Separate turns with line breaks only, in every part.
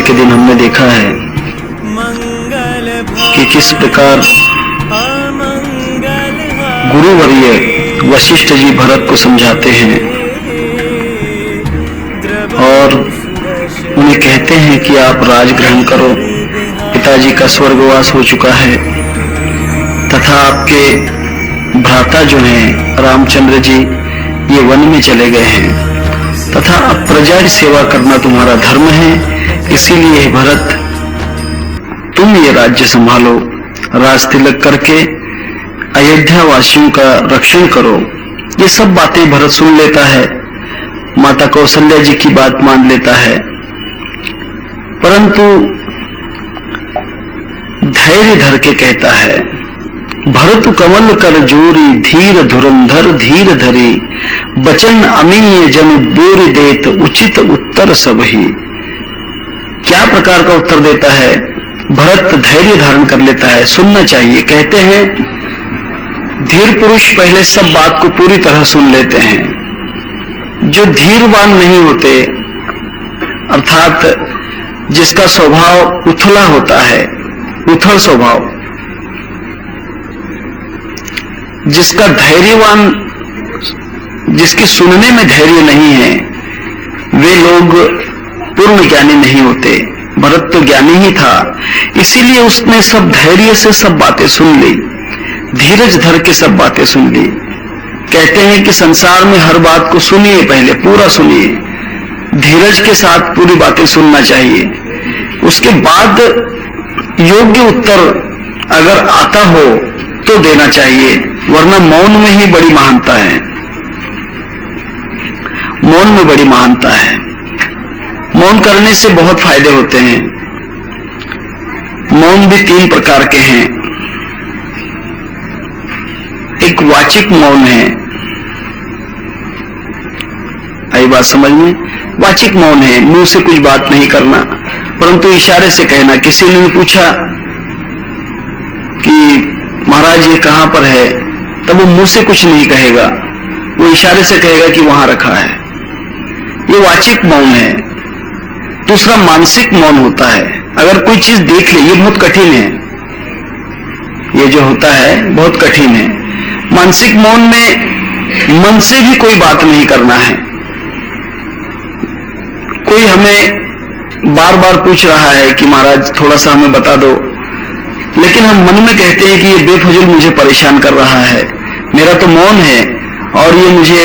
के दिन हमने देखा है कि किस प्रकार गुरुवर्य वशिष्ठ जी भरत को समझाते हैं और उन्हें कहते हैं कि आप राज ग्रहण करो, पिताजी का स्वर्गवास हो चुका है तथा आपके भ्राता जो हैं रामचंद्र जी ये वन में चले गए हैं तथा अब प्रजा की सेवा करना तुम्हारा धर्म है, इसीलिए भरत तुम ये राज्य संभालो, राज तिलक करके अयोध्या वासियों का रक्षण करो। ये सब बातें भरत सुन लेता है, माता कौशल्या जी की बात मान लेता है, परंतु धैर्य धर के कहता है, भरत कमल कर जोरी धीर धुरंधर धीर धरी, बचन अमीय जन बोर देत उचित उत्तर सब ही। क्या प्रकार का उत्तर देता है? भरत धैर्य धारण कर लेता है, सुनना चाहिए। कहते हैं धीर पुरुष पहले सब बात को पूरी तरह सुन लेते हैं। जो धीरवान नहीं होते अर्थात जिसका स्वभाव उथला होता है, उथल स्वभाव, जिसका धैर्यवान, जिसके सुनने में धैर्य नहीं है, वे लोग पूर्ण ज्ञानी नहीं होते। भरत तो ज्ञानी ही था, इसीलिए उसने सब धैर्य से सब बातें सुन ली, धीरज धर के सब बातें सुन ली। कहते हैं कि संसार में हर बात को सुनिए, पहले पूरा सुनिए, धीरज के साथ पूरी बातें सुनना चाहिए। उसके बाद योग्य उत्तर अगर आता हो तो देना चाहिए, वरना मौन में ही बड़ी महानता है, मौन में बड़ी महानता है। मौन करने से बहुत फायदे होते हैं। मौन भी 3 प्रकार के हैं। एक वाचिक मौन है, आई बात समझ में? वाचिक मौन है, मुंह से कुछ बात नहीं करना, परंतु इशारे से कहना। किसी ने पूछा कि महाराज ये कहां पर है, तब वो मुंह से कुछ नहीं कहेगा, वो इशारे से कहेगा कि वहां रखा है। ये वाचिक मौन है। दूसरा मानसिक मौन होता है। अगर कोई चीज देख ले, ये बहुत कठिन है, ये जो होता है बहुत कठिन है। मानसिक मौन में मन से भी कोई बात नहीं करना है। कोई हमें बार बार पूछ रहा है कि महाराज थोड़ा सा हमें बता दो, लेकिन हम मन में कहते हैं कि ये बेफजूल मुझे परेशान कर रहा है, मेरा तो मौन है और ये मुझे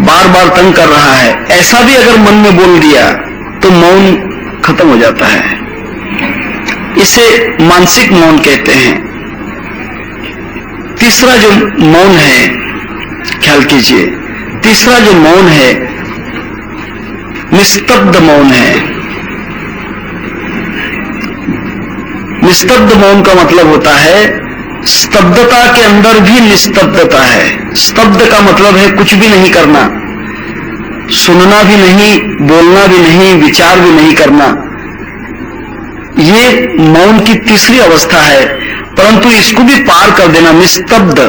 बार बार तंग कर रहा है। ऐसा भी अगर मन में बोल दिया तो मौन खत्म हो जाता है। इसे मानसिक मौन कहते हैं। तीसरा जो मौन है, ख्याल कीजिए, तीसरा जो मौन है निस्तब्ध मौन है। निस्तब्ध मौन का मतलब होता है स्तब्धता के अंदर भी निस्तब्धता है। स्तब्ध का मतलब है कुछ भी नहीं करना, सुनना भी नहीं, बोलना भी नहीं, विचार भी नहीं करना। ये मौन की तीसरी अवस्था है, परंतु इसको भी पार कर देना। निस्तब्ध,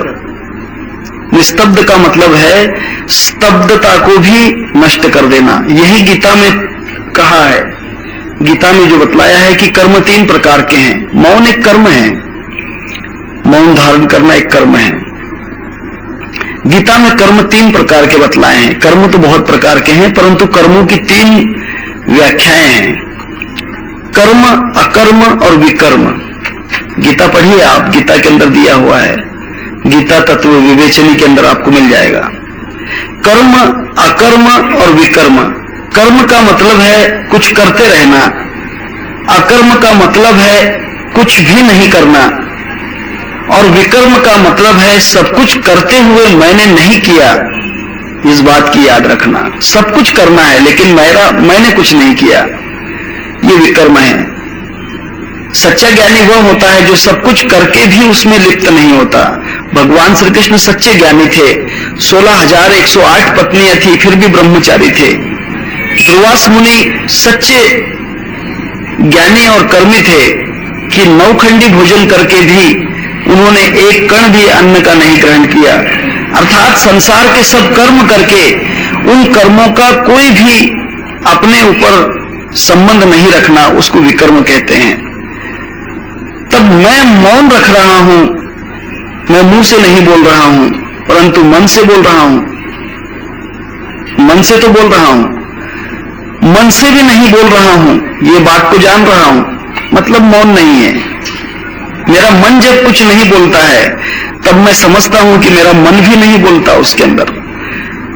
निस्तब्ध का मतलब है स्तब्धता को भी नष्ट कर देना। यही गीता में कहा है, गीता में जो बतलाया है कि कर्म 3 प्रकार के हैं। मौन एक कर्म है, मौन धारण करना एक कर्म है। गीता में कर्म 3 प्रकार के बतलाए हैं। कर्म तो बहुत प्रकार के हैं, परंतु कर्मों की 3 व्याख्याएं हैं, कर्म, अकर्म और विकर्म। गीता पढ़िए आप, गीता के अंदर दिया हुआ है, गीता तत्व विवेचनी के अंदर आपको मिल जाएगा। कर्म, अकर्म और विकर्म। कर्म का मतलब है कुछ करते रहना, अकर्म का मतलब है कुछ भी नहीं करना, और विकर्म का मतलब है सब कुछ करते हुए मैंने नहीं किया। इस बात की याद रखना, सब कुछ करना है लेकिन मैंने कुछ नहीं किया, ये विकर्म है। सच्चा ज्ञानी वह होता है जो सब कुछ करके भी उसमें लिप्त नहीं होता। भगवान श्री कृष्ण सच्चे ज्ञानी थे, 16,108 पत्नियां थी, फिर भी ब्रह्मचारी थे। दुर्वास मुनि सच्चे ज्ञानी और कर्मी थे कि 9 खंडी भोजन करके भी उन्होंने एक कण भी अन्न का नहीं ग्रहण किया। अर्थात संसार के सब कर्म करके उन कर्मों का कोई भी अपने ऊपर संबंध नहीं रखना, उसको विकर्म कहते हैं। तब मैं मौन रख रहा हूं, मैं मुंह से नहीं बोल रहा हूं परंतु मन से बोल रहा हूं, मन से तो बोल रहा हूं, मन से भी नहीं बोल रहा हूं, ये बात को जान रहा हूं, मतलब मौन नहीं है। मेरा मन जब कुछ नहीं बोलता है तब मैं समझता हूं कि मेरा मन भी नहीं बोलता उसके अंदर।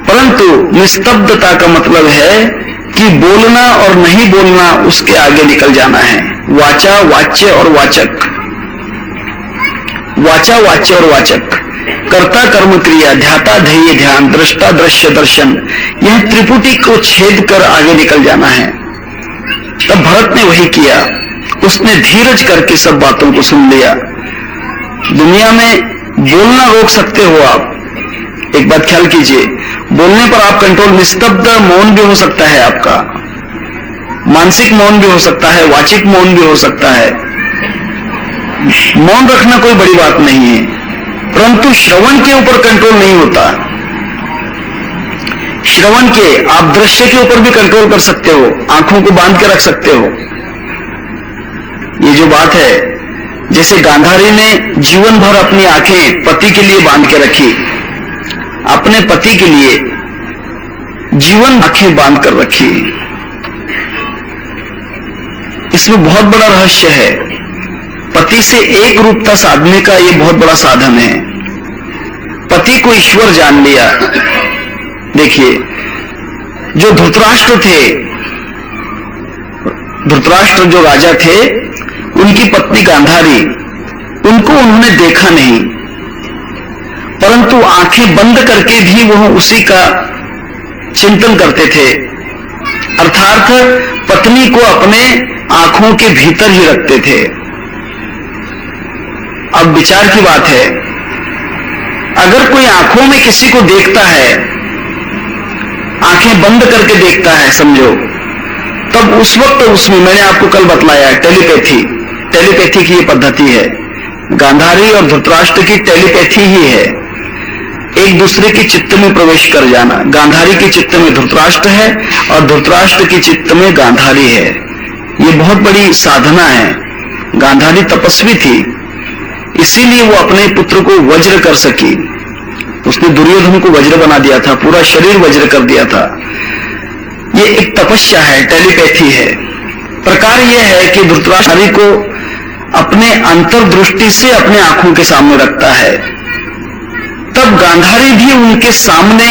परंतु निस्तब्धता का मतलब है कि बोलना और नहीं बोलना उसके आगे निकल जाना है। वाचा, वाच्य और वाचक, वाचा, वाच्य और वाचक, कर्ता कर्म क्रिया, ध्याता ध्येय ध्यान, दृष्टा दृश्य दर्शन, यह त्रिपुटी को छेद कर आगे निकल जाना है। तब भरत ने वही किया, उसने धीरज करके सब बातों को सुन लिया। दुनिया में बोलना रोक सकते हो आप, एक बात ख्याल कीजिए, बोलने पर आप कंट्रोल, निस्तब्ध मौन भी हो सकता है आपका, मानसिक मौन भी हो सकता है, वाचिक मौन भी हो सकता है। मौन रखना कोई बड़ी बात नहीं है, परंतु श्रवण के ऊपर कंट्रोल नहीं होता। श्रवण के आप दृश्य के ऊपर भी कंट्रोल कर सकते हो, आंखों को बांध के रख सकते हो। ये जो बात है, जैसे गांधारी ने जीवन भर अपनी आंखें पति के लिए बांध के रखी, अपने पति के लिए जीवन आंखें बांध कर रखी। इसमें बहुत बड़ा रहस्य है। पति से एक रूपता साधने का यह बहुत बड़ा साधन है। पति को ईश्वर जान लिया। देखिए, जो धृतराष्ट्र थे, धृतराष्ट्र जो राजा थे, उनकी पत्नी गांधारी, उनको उन्होंने देखा नहीं, परंतु आंखें बंद करके भी वह उसी का चिंतन करते थे। अर्थात पत्नी को अपने आंखों के भीतर ही रखते थे। अब विचार की बात है, अगर कोई आंखों में किसी को देखता है, आंखें बंद करके देखता है समझो, तब उस वक्त उसमें, मैंने आपको कल बतलाया, टेलीपैथी, टेलीपैथी की ये पद्धति है। गांधारी और धृतराष्ट्र की टेलीपैथी ही है, एक दूसरे के चित्त में प्रवेश कर जाना। गांधारी के चित्त में धृतराष्ट्र है और धृतराष्ट्र के चित्त में गांधारी है। ये बहुत बड़ी साधना है। गांधारी तपस्वी थी, इसीलिए वो अपने पुत्र को वज्र कर सकी। उसने दुर्योधन को वज्र बना दिया था, पूरा शरीर वज्र कर दिया था। ये एक तपस्या है, टेलीपैथी है। प्रकार यह है कि धृतराष्ट्र को अपने अंतर्दृष्टि से अपने आंखों के सामने रखता है, तब गांधारी भी उनके सामने,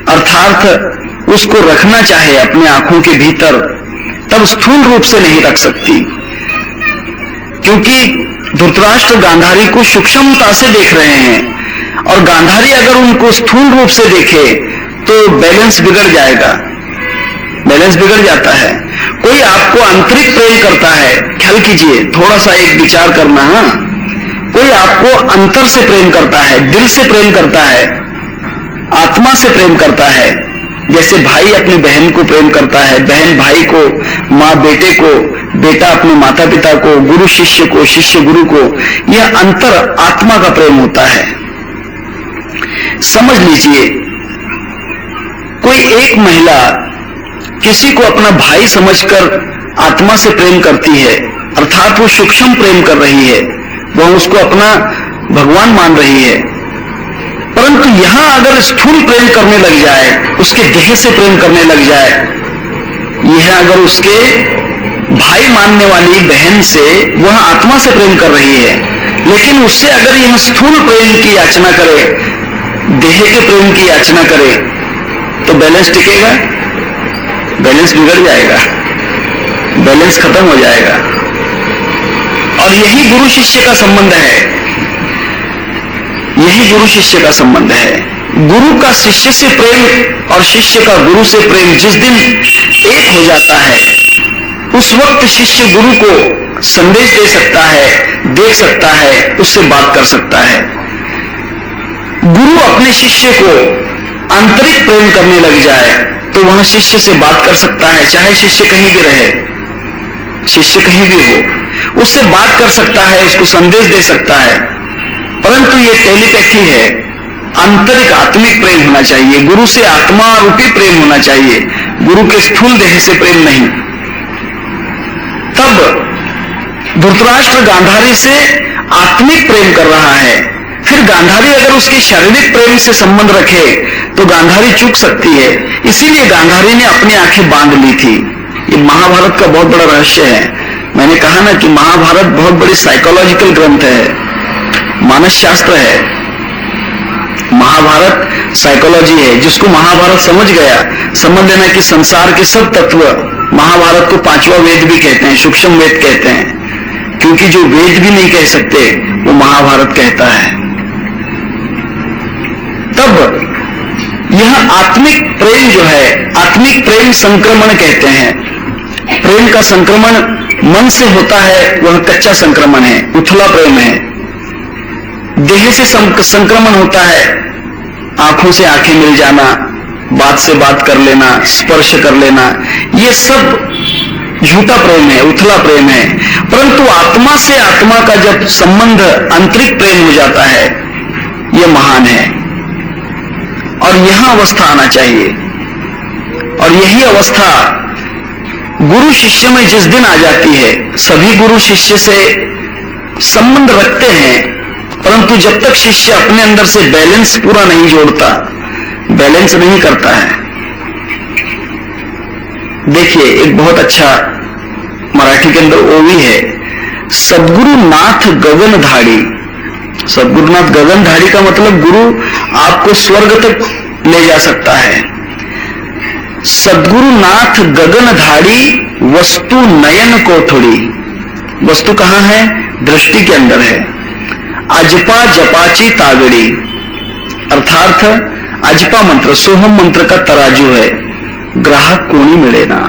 अर्थात उसको रखना चाहे अपने आंखों के भीतर, तब स्थूल रूप से नहीं रख सकती, क्योंकि धृतराष्ट्र गांधारी को सूक्ष्मता से देख रहे हैं और गांधारी अगर उनको स्थूल रूप से देखे तो बैलेंस बिगड़ जाएगा, बैलेंस बिगड़ जाता है। कोई आपको आंतरिक प्रेम करता है, ख्याल कीजिए, थोड़ा सा एक विचार करना, हाँ, कोई आपको अंतर से प्रेम करता है, दिल से प्रेम करता है, आत्मा से प्रेम करता है। जैसे भाई अपनी बहन को प्रेम करता है, बहन भाई को, माँ बेटे को, बेटा अपने माता पिता को, गुरु शिष्य को, शिष्य गुरु को, यह अंतर आत्मा का प्रेम होता है। समझ लीजिए, कोई एक महिला किसी को अपना भाई समझकर आत्मा से प्रेम करती है, अर्थात वो सूक्ष्म प्रेम कर रही है, वह उसको अपना भगवान मान रही है। परंतु यहां अगर स्थूल प्रेम करने लग जाए, उसके देह से प्रेम करने लग जाए, यह अगर उसके भाई मानने वाली बहन से वह आत्मा से प्रेम कर रही है, लेकिन उससे अगर यह स्थूल प्रेम की याचना करे, देह के प्रेम की याचना करे, तो बैलेंस टिकेगा? बैलेंस बिगड़ जाएगा, बैलेंस खत्म हो जाएगा। और यही गुरु शिष्य का संबंध है, यही गुरु शिष्य का संबंध है। गुरु का शिष्य से प्रेम और शिष्य का गुरु से प्रेम जिस दिन एक हो जाता है, उस वक्त शिष्य गुरु को संदेश दे सकता है, देख सकता है, उससे बात कर सकता है। गुरु अपने शिष्य को आंतरिक प्रेम करने लग जाए तो वहां शिष्य से बात कर सकता है, चाहे शिष्य कहीं भी रहे, शिष्य कहीं भी हो, उससे बात कर सकता है, उसको संदेश दे सकता है। परंतु ये टेलीपैथी है, आंतरिक आत्मिक प्रेम होना चाहिए, गुरु से आत्मा रूपी प्रेम होना चाहिए, गुरु के स्थूल देह से प्रेम नहीं। तब धृतराष्ट्र गांधारी से आत्मिक प्रेम कर रहा है, फिर गांधारी अगर उसके शारीरिक प्रेम से संबंध रखे तो गांधारी चूक सकती है। इसीलिए गांधारी ने अपनी आंखें बांध ली थी। ये महाभारत का बहुत बड़ा रहस्य है। मैंने कहा ना कि महाभारत बहुत बड़ी साइकोलॉजिकल ग्रंथ है, मानस शास्त्र है। महाभारत साइकोलॉजी है। जिसको महाभारत समझ गया, समझ लेना कि संसार के सब तत्व, महाभारत को पांचवा वेद भी कहते हैं, सूक्ष्म वेद कहते हैं, क्योंकि जो वेद भी नहीं कह सकते वो महाभारत कहता है। तब यह आत्मिक प्रेम जो है, आत्मिक प्रेम संक्रमण कहते हैं। प्रेम का संक्रमण मन से होता है, वह कच्चा संक्रमण है, उथला प्रेम है। देह से संक्रमण होता है, आंखों से आंखें मिल जाना, बात से बात कर लेना, स्पर्श कर लेना, ये सब झूठा प्रेम है, उथला प्रेम है। परंतु आत्मा से आत्मा का जब संबंध आंतरिक प्रेम हो जाता है, यह महान है। और यहां अवस्था आना चाहिए, और यही अवस्था गुरु शिष्य में जिस दिन आ जाती है, सभी गुरु शिष्य से संबंध रखते हैं, परंतु जब तक शिष्य अपने अंदर से बैलेंस पूरा नहीं जोड़ता, बैलेंस नहीं करता है। देखिए, एक बहुत अच्छा मराठी के अंदर ओवी है, सद्गुरुनाथ गगनधाड़ी। सद्गुरुनाथ गगनधाड़ी का मतलब गुरु आपको स्वर्ग तक ले जा सकता है। सद्गुरुनाथ गगनधाड़ी वस्तु नयन कोठड़ी। वस्तु कहां है? दृष्टि के अंदर है। अजपा जपाची तागड़ी, अर्थात अजपा मंत्र, सोहम मंत्र का तराजू है, ग्राहक कोनी मिले ना।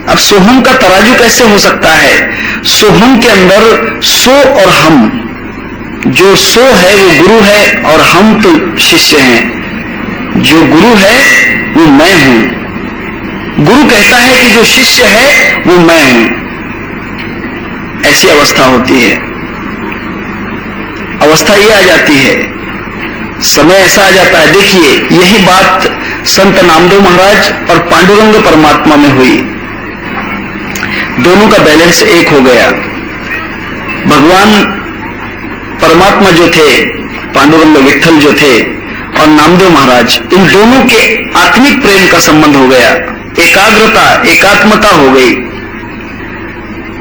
अब सोहम का तराजू कैसे हो सकता है? सोहम के अंदर सो और हम, जो सो है वो गुरु है और हम तो शिष्य हैं। जो गुरु है वो मैं हूं। गुरु कहता है कि जो शिष्य है वो मैं हूं। ऐसी अवस्था होती है। अवस्था ये आ जाती है, समय ऐसा आ जाता है। देखिए, यही बात संत नामदेव महाराज और पांडुरंग परमात्मा में हुई। दोनों का बैलेंस एक हो गया। भगवान परमात्मा जो थे, पांडुरंग विठल जो थे, और नामदेव महाराज, इन दोनों के आत्मिक प्रेम का संबंध हो गया, एकाग्रता, एकात्मता हो गई।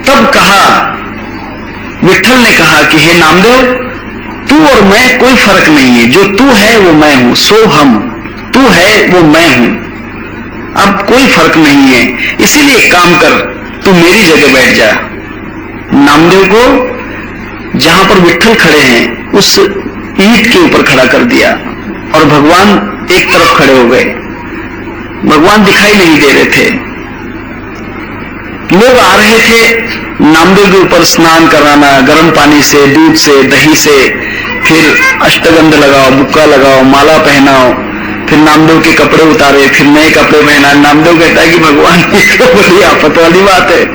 तब कहा, विठल ने कहा कि हे नामदेव, तू और मैं कोई फर्क नहीं है, जो तू है वो मैं हूं, सो हम, तू है वो मैं हूं, अब कोई फर्क नहीं है। इसीलिए एक काम कर, तू मेरी जगह बैठ जा। नामदेव को जहां पर विठल खड़े हैं उस ईंट के ऊपर खड़ा कर दिया, और भगवान एक तरफ खड़े हो गए। भगवान दिखाई नहीं दे रहे थे। लोग आ रहे थे नामदेव के ऊपर स्नान कराना, गर्म पानी से, दूध से, दही से, फिर अष्टगंध लगाओ, बुक्का लगाओ, माला पहनाओ, फिर नामदेव के कपड़े उतारे, फिर नए कपड़े पहना। नामदेव कहता है कि भगवान, ये तो बड़ी आफत वाली बात है,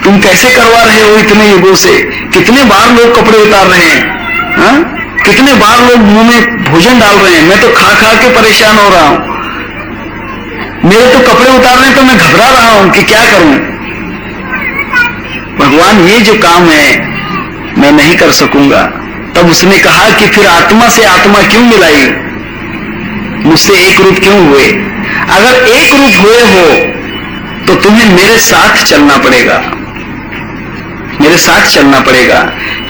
तुम कैसे करवा रहे हो इतने युगों से? कितने बार लोग कपड़े उतार रहे हैं, हा? कितने बार लोग मुंह में भोजन डाल रहे हैं, मैं तो खा खा के परेशान हो रहा हूं, मेरे तो कपड़े उतार रहे हैं तो मैं घबरा रहा हूं कि क्या करूं। भगवान, ये जो काम है मैं नहीं कर सकूंगा। तब उसने कहा कि फिर आत्मा से आत्मा क्यों मिलाई, मुझसे एक रूप क्यों हुए? अगर एक रूप हुए हो तो तुम्हें मेरे साथ चलना पड़ेगा, मेरे साथ चलना पड़ेगा।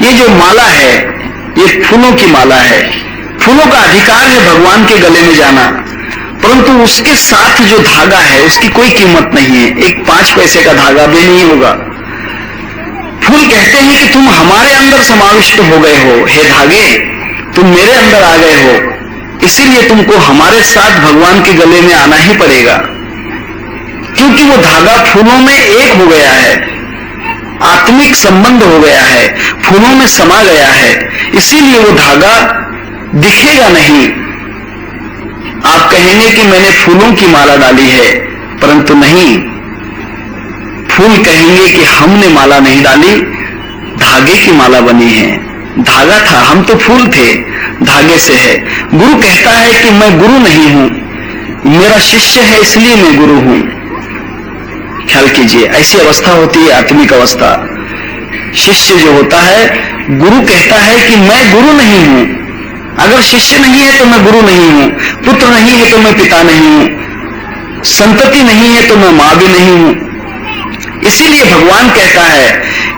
ये जो माला है, ये फूलों की माला है। फूलों का अधिकार है भगवान के गले में जाना, परंतु उसके साथ जो धागा है उसकी कोई कीमत नहीं है। एक 5 पैसे का धागा भी नहीं होगा। फूल कहते हैं कि तुम हमारे अंदर समाविष्ट हो गए हो, हे धागे, तुम मेरे अंदर आ गए हो, इसीलिए तुमको हमारे साथ भगवान के गले में आना ही पड़ेगा, क्योंकि वो धागा फूलों में एक हो गया है, आत्मिक संबंध हो गया है, फूलों में समा गया है। इसीलिए वो धागा दिखेगा नहीं। आप कहेंगे कि मैंने फूलों की माला डाली है, परंतु नहीं, फूल कहेंगे कि हमने माला नहीं डाली, धागे की माला बनी है। धागा था, हम तो फूल थे, धागे से है। गुरु कहता है कि मैं गुरु नहीं हूं, मेरा शिष्य है इसलिए मैं गुरु हूं। ख्याल कीजिए। लीजिए, ऐसी अवस्था होती है आत्मिक अवस्था। शिष्य जो होता है, गुरु कहता है कि मैं गुरु नहीं हूं, अगर शिष्य नहीं है तो मैं गुरु नहीं हूं, पुत्र नहीं है तो मैं पिता नहीं हूं, संतति नहीं है तो मैं मां भी नहीं हूं। इसीलिए भगवान कहता है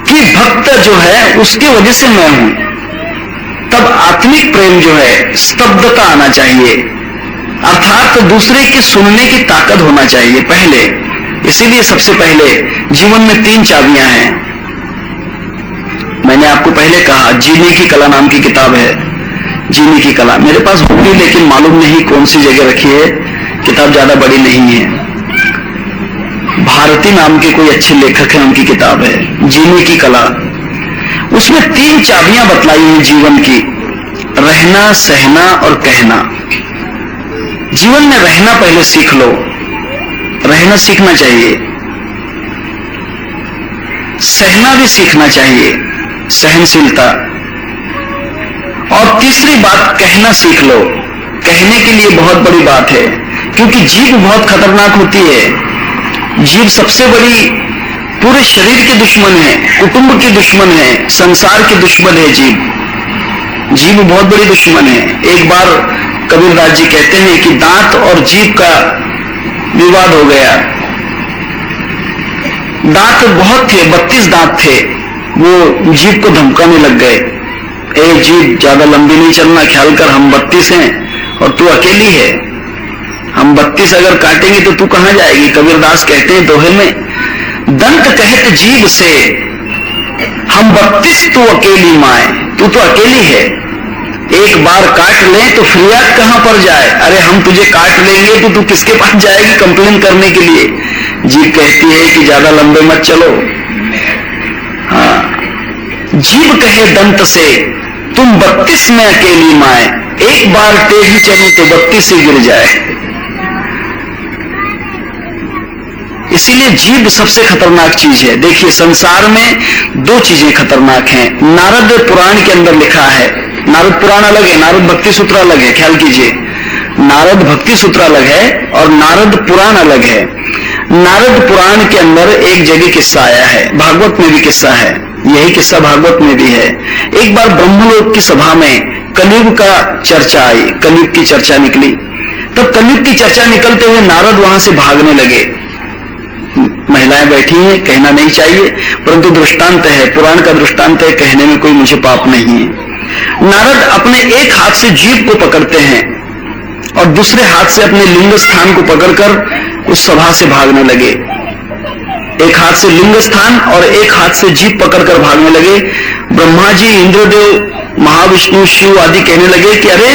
कि भक्त जो है उसकी वजह से मैं हूं। तब आत्मिक प्रेम जो है, स्तब्धता आना चाहिए, अर्थात दूसरे की सुनने की ताकत होना चाहिए पहले। इसीलिए सबसे पहले जीवन में 3 चाबियां हैं। मैंने आपको पहले कहा, जीने की कला नाम की किताब है, जीने की कला मेरे पास होगी, लेकिन मालूम नहीं कौन सी जगह रखी है, किताब ज्यादा बड़ी नहीं है। भारती नाम के कोई अच्छे लेखक हैं, उनकी किताब है जीने की कला। उसमें 3 चाबियां बतलाई हैं जीवन की, रहना, सहना और कहना। जीवन में रहना पहले सीख लो, रहना सीखना चाहिए, सहना भी सीखना चाहिए, सहनशीलता, और तीसरी बात कहना सीख लो। कहने के लिए बहुत बड़ी बात है, क्योंकि जीभ बहुत खतरनाक होती है। जीभ सबसे बड़ी, पूरे शरीर की दुश्मन है, कुटुंब की दुश्मन है, संसार की दुश्मन है जीभ। जीभ बहुत बड़ी दुश्मन है। एक बार कबीरदास जी कहते हैं कि दांत और जीभ का विवाद हो गया। दांत बहुत थे, 32 दांत थे, वो जीभ को धमकाने लग गए, ए जीभ ज्यादा लंबी नहीं चलना, ख्याल कर, हम 32 हैं और तू अकेली है, हम 32 अगर काटेंगे तो तू कहां जाएगी। कबीरदास कहते हैं दोहे में, दंत कहत जीभ से, हम 32 तू अकेली माए, तू तो अकेली है, एक बार काट ले तो फरियाद कहां पर जाए। अरे हम तुझे काट लेंगे तो तू किसके पास जाएगी कंप्लेन करने के लिए। जीभ कहती है कि ज्यादा लंबे मत चलो। हाँ, जीभ कहे दंत से, तुम 32 में अकेली माए, एक बार टेढ़ी चली तो 32 ही गिर जाए। इसीलिए जीभ सबसे खतरनाक चीज है। देखिए, संसार में 2 चीजें खतरनाक हैं। नारद पुराण के अंदर लिखा है, नारद पुराण अलग है, नारद भक्ति सूत्र अलग है, ख्याल कीजिए, नारद भक्ति सूत्र अलग है और नारद पुराण अलग है। नारद पुराण के अंदर एक जगह किस्सा आया है, भागवत में भी किस्सा है, यही किस्सा भागवत में भी है। एक बार ब्रह्मलोक की सभा में कलयुग का चर्चा आई, कलयुग की चर्चा निकली। तब कलयुग की चर्चा निकलते हुए नारद वहां से भागने लगे। महिलाएं बैठी हैं, कहना नहीं चाहिए, परंतु दृष्टांत है, पुराण का दृष्टांत है, कहने में कोई मुझे पाप नहीं है। नारद अपने एक हाथ से जीभ को पकड़ते हैं और दूसरे हाथ से अपने लिंग स्थान को पकड़कर उस सभा से भागने लगे। एक हाथ से लिंग स्थान और एक हाथ से जीभ पकड़कर भागने लगे। ब्रह्मा जी, इंद्रदेव, महाविष्णु, शिव आदि कहने लगे कि अरे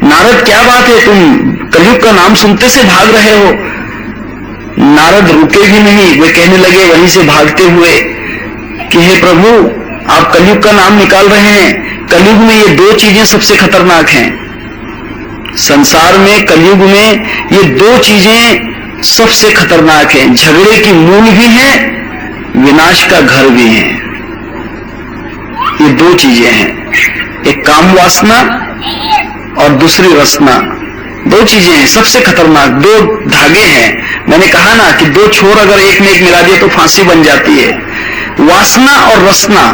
नारद, क्या बात है, तुम कलयुग का नाम सुनते से भाग रहे हो। नारद रुके भी नहीं, वे कहने लगे वहीं से भागते हुए कि हे प्रभु, आप कलयुग का नाम निकाल रहे हैं। कलयुग में ये 2 चीजें सबसे खतरनाक हैं। संसार में, कलयुग में ये 2 चीजें सबसे खतरनाक हैं। झगड़े की मूल भी है, विनाश का घर भी है। ये 2 चीजें हैं, एक काम वासना और दूसरी रसना। 2 चीजें हैं सबसे खतरनाक, 2 धागे हैं। मैंने कहा ना कि 2 छोर अगर एक में एक मिला दिए तो फांसी बन जाती है। वासना और रसना।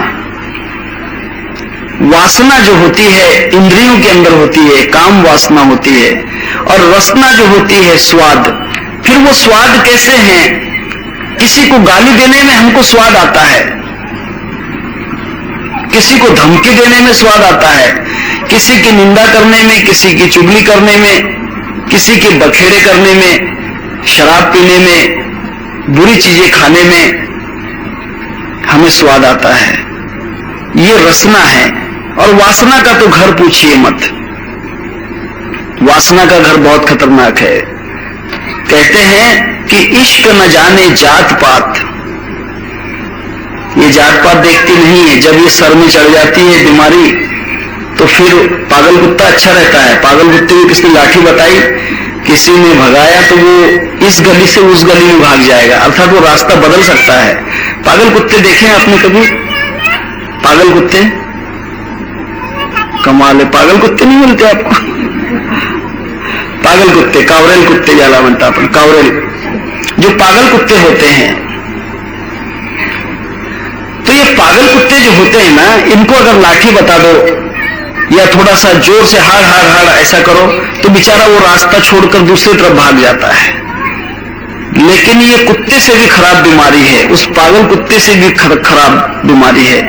वासना जो होती है इंद्रियों के अंदर होती है, काम वासना होती है, और रसना जो होती है स्वाद। फिर वो स्वाद कैसे हैं? किसी को गाली देने में हमको स्वाद आता है, किसी को धमकी देने में स्वाद आता है, किसी की निंदा करने में, किसी की चुगली करने में, किसी के बखेड़े करने में, शराब पीने में, बुरी चीजें खाने में हमें स्वाद आता है। ये रसना है। और वासना का तो घर पूछिए मत, वासना का घर बहुत खतरनाक है। कहते हैं कि इश्क न जाने जात पात। ये जात पात देखती नहीं है, जब ये सर में चढ़ जाती है बीमारी तो फिर पागल कुत्ता अच्छा रहता है। पागल कुत्ते को किसने लाठी बताई, किसी ने भगाया तो वो इस गली से उस गली में भाग जाएगा, अर्थात वो रास्ता बदल सकता है। पागल कुत्ते देखे आपने कभी? पागल कुत्ते, कमाल है, पागल कुत्ते नहीं मिलते आपको। पागल कुत्ते, कावरेल कुत्ते ज्यादा बनता अपन, कावरेल। जो पागल कुत्ते होते हैं पागल कुत्ते जो होते हैं ना, इनको अगर लाठी बता दो या थोड़ा सा जोर से हाड़ हाड़ हाड़ ऐसा करो तो बेचारा वो रास्ता छोड़कर दूसरी तरफ भाग जाता है। लेकिन ये कुत्ते से भी खराब बीमारी है, उस पागल कुत्ते से भी खराब बीमारी है।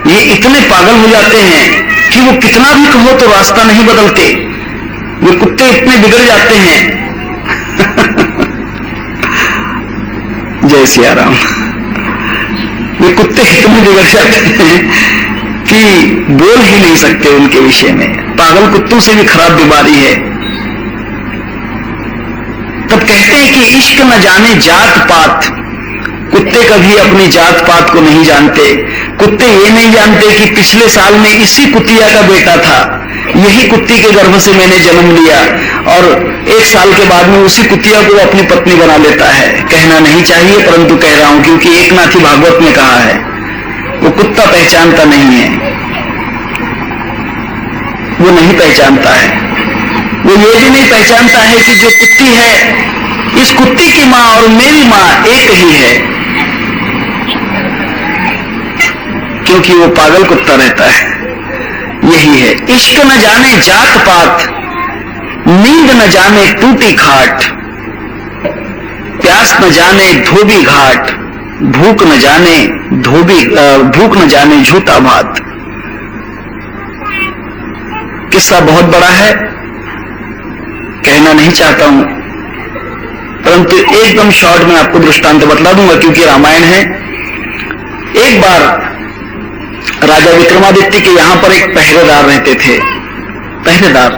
ये इतने पागल हो जाते हैं कि वो कितना भी कहो तो रास्ता नहीं बदलते। वो कुत्ते इतने बिगड़ जाते हैं जय सिया राम। वे कुत्ते इतने बिगड़ जाते हैं कि बोल ही नहीं सकते उनके विषय में। पागल कुत्तों से भी खराब बीमारी है। तब कहते हैं कि इश्क न जाने जात पात। कुत्ते कभी अपनी जात पात को नहीं जानते। कुत्ते ये नहीं जानते कि पिछले साल में इसी कुतिया का बेटा था, यही कुत्ती के गर्भ से मैंने जन्म लिया, और 1 साल के बाद में उसी कुतिया को अपनी पत्नी बना लेता है। कहना नहीं चाहिए परंतु कह रहा हूं, क्योंकि एकनाथी भागवत में कहा है वो कुत्ता पहचानता नहीं है, वो नहीं पहचानता है। वो ये भी नहीं पहचानता है कि जो कुत्ती है, इस कुत्ती की मां और मेरी मां एक ही है, क्योंकि वो पागल कुत्ता रहता है। यही है, इश्क न जाने जात पात, नींद न जाने टूटी खाट, प्यास न जाने धोबी घाट, भूख न जाने झूठा भात। किस्सा बहुत बड़ा है, कहना नहीं चाहता हूं, परंतु एकदम शॉर्ट में आपको दृष्टांत बतला दूंगा, क्योंकि रामायण है। एक बार राजा विक्रमादित्य के यहां पर एक पहरेदार रहते थे। पहरेदार,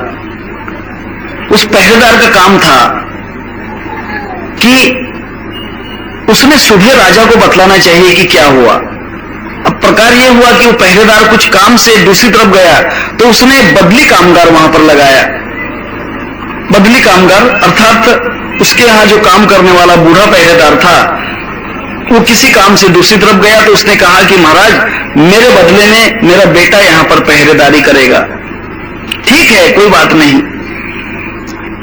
उस पहरेदार का काम था कि उसने सुबह राजा को बतलाना चाहिए कि क्या हुआ। अब प्रकार यह हुआ कि वो पहरेदार कुछ काम से दूसरी तरफ गया, तो उसने बदली कामगार वहां पर लगाया। बदली कामगार अर्थात उसके यहां जो काम करने वाला बूढ़ा पहरेदार था, वो किसी काम से दूसरी तरफ गया, तो उसने कहा कि महाराज मेरे बदले में मेरा बेटा यहां पर पहरेदारी करेगा। ठीक है, कोई बात नहीं।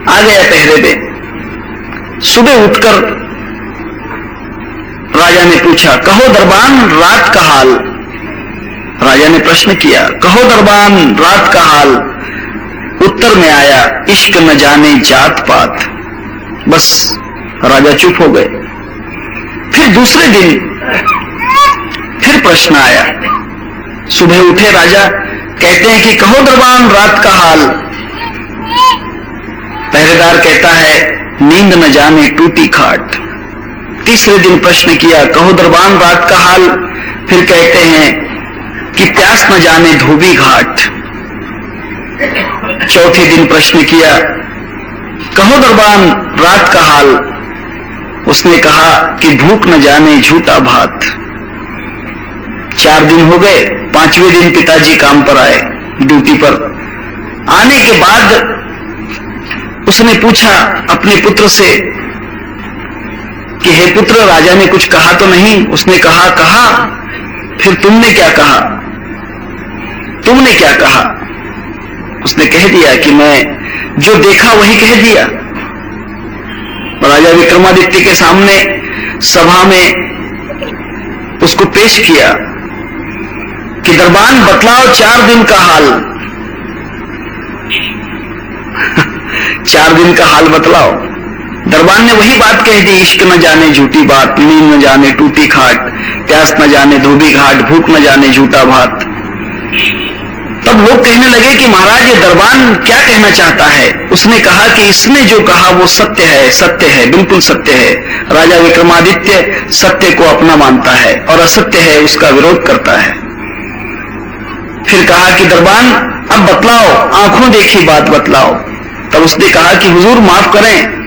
आ गया पहरे पे। सुबह उठकर राजा ने पूछा, कहो दरबान रात का हाल। राजा ने प्रश्न किया, कहो दरबान रात का हाल। उत्तर में आया, इश्क न जाने जात पात। बस राजा चुप हो गए। फिर दूसरे दिन फिर प्रश्न आया। सुबह उठे राजा, कहते हैं कि कहो दरबान रात का हाल। पहरेदार कहता है, नींद न जाने टूटी खाट। तीसरे दिन प्रश्न किया, कहो दरबान रात का हाल। फिर कहते हैं कि प्यास न जाने धोबी घाट। चौथे दिन प्रश्न किया, कहो दरबान रात का हाल। उसने कहा कि भूख न जाने झूठा भात। 4 दिन हो गए। 5वें दिन पिताजी काम पर आए, ड्यूटी पर। आने के बाद उसने पूछा अपने पुत्र से कि हे पुत्र, राजा ने कुछ कहा तो नहीं? उसने कहा, कहा। फिर तुमने क्या कहा? तुमने क्या कहा? उसने कह दिया कि मैं जो देखा वही कह दिया। राजा विक्रमादित्य के सामने सभा में उसको पेश किया कि दरबान बतलाओ 4 दिन का हाल। 4 दिन का हाल बतलाओ। दरबान ने वही बात कह दी, इश्क न जाने झूठी बात, नींद न जाने टूटी खाट, प्यास न जाने धोबी घाट, भूख न जाने झूठा भात। तब लोग कहने लगे कि महाराज ये दरबान क्या कहना चाहता है? उसने कहा कि इसने जो कहा वो सत्य है, सत्य है, बिल्कुल सत्य है। राजा विक्रमादित्य सत्य को अपना मानता है और असत्य है उसका विरोध करता है। फिर कहा कि दरबान अब बतलाओ, आंखों देखी बात बतलाओ। तब उसने कहा कि हुजूर माफ करें,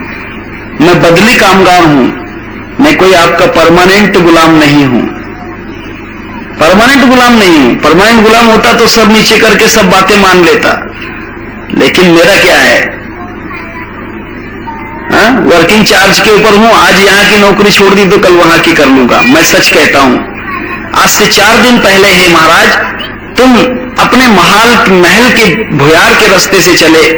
मैं बदली कामगार हूं, मैं कोई आपका परमानेंट गुलाम नहीं हूं। परमानेंट गुलाम नहीं हूं। परमानेंट गुलाम होता तो सब नीचे करके सब बातें मान लेता, लेकिन मेरा क्या है? वर्किंग चार्ज के ऊपर हूं। आज यहां की नौकरी छोड़ दी तो कल वहां की कर लूंगा। मैं सच कहता हूं, आज से 4 दिन पहले है महाराज, तुम अपने महल के भुयार के रास्ते से चले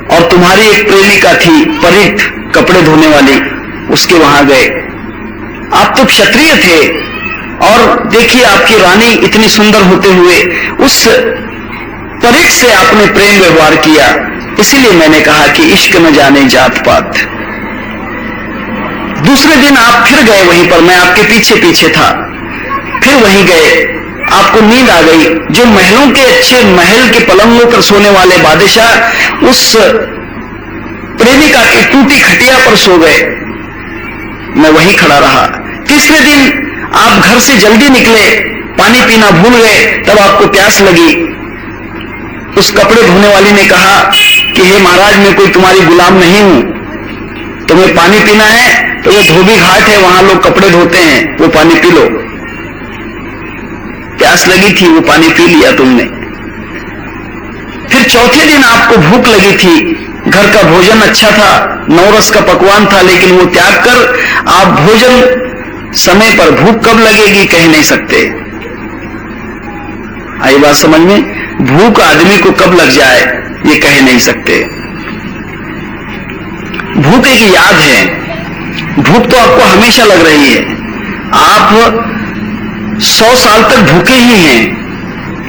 और तुम्हारी एक प्रेमिका थी परित, कपड़े धोने वाली, उसके वहां गए। आप तो क्षत्रिय थे, और देखिए आपकी रानी इतनी सुंदर होते हुए उस परिक से आपने प्रेम व्यवहार किया, इसीलिए मैंने कहा कि इश्क न जाने जात पात। दूसरे दिन आप फिर गए वहीं पर, मैं आपके पीछे पीछे था, फिर वहीं गए, आपको नींद आ गई। जो महलों के अच्छे महल के पलंगों पर सोने वाले बादशाह उस प्रेमिका की टूटी खटिया पर सो गए, मैं वहीं खड़ा रहा। तीसरे दिन आप घर से जल्दी निकले, पानी पीना भूल गए, तब आपको प्यास लगी। उस कपड़े धोने वाली ने कहा कि हे महाराज, मैं कोई तुम्हारी गुलाम नहीं हूं, तुम्हें पानी पीना है तो ये धोबी घाट है, वहां लोग कपड़े धोते हैं, वो पानी पी लो। प्यास लगी थी, वो पानी पी लिया तुमने। फिर चौथे दिन आपको भूख लगी थी, घर का भोजन अच्छा था, नौरस का पकवान था, लेकिन वो त्याग कर आप भोजन समय पर, भूख कब लगेगी कह नहीं सकते। आई बात समझ में? भूख आदमी को कब लग जाए ये कह नहीं सकते। भूख एक याद है, भूख तो आपको हमेशा लग रही है, आप 100 साल तक भूखे ही हैं,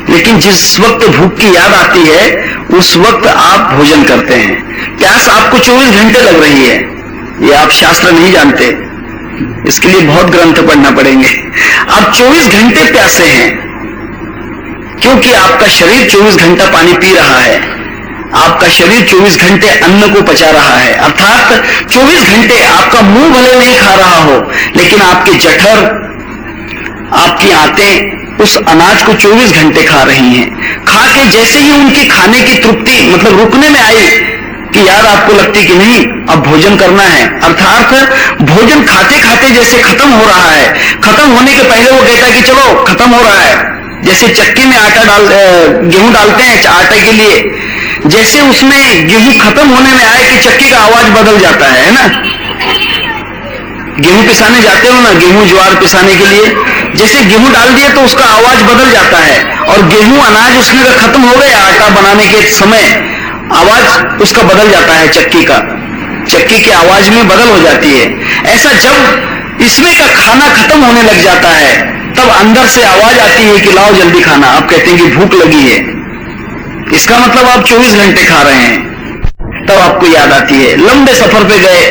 लेकिन जिस वक्त भूख की याद आती है उस वक्त आप भोजन करते हैं। प्यास आपको 24 घंटे लग रही है, ये आप शास्त्र नहीं जानते, इसके लिए बहुत ग्रंथ पढ़ना पड़ेंगे। आप 24 घंटे प्यासे हैं, क्योंकि आपका शरीर 24 घंटा पानी पी रहा है, आपका शरीर 24 घंटे अन्न को पचा रहा है, अर्थात 24 घंटे आपका मुंह भले नहीं खा रहा हो, लेकिन आपके जठर, आपकी आंतें उस अनाज को 24 घंटे खा रही हैं। खा के जैसे ही उनकी खाने की तृप्ति मतलब रुकने में आई कि यार आपको लगती कि नहीं अब भोजन करना है, अर्थात भोजन खाते खाते जैसे खत्म हो रहा है, खत्म होने के पहले वो कहता है कि चलो खत्म हो रहा है। जैसे चक्की में गेहूं डालते हैं आटे के लिए, जैसे उसमें गेहूं खत्म होने में आए कि चक्की का आवाज बदल जाता है ना। गेहूं पिसाने जाते हो ना, गेहूं ज्वार पिसाने के लिए, जैसे गेहूं डाल दिए तो उसका आवाज बदल जाता है, और गेहूं अनाज उसमें का खत्म हो गया, आटा बनाने के समय आवाज उसका बदल जाता है, चक्की की आवाज में बदल हो जाती है। ऐसा जब इसमें का खाना खत्म होने लग जाता है तब अंदर से आवाज आती है कि लाओ जल्दी खाना, आप कहते हैं कि भूख लगी है, इसका मतलब आप 24 घंटे खा रहे हैं, तब आपको याद आती है। लंबे सफर पे गए,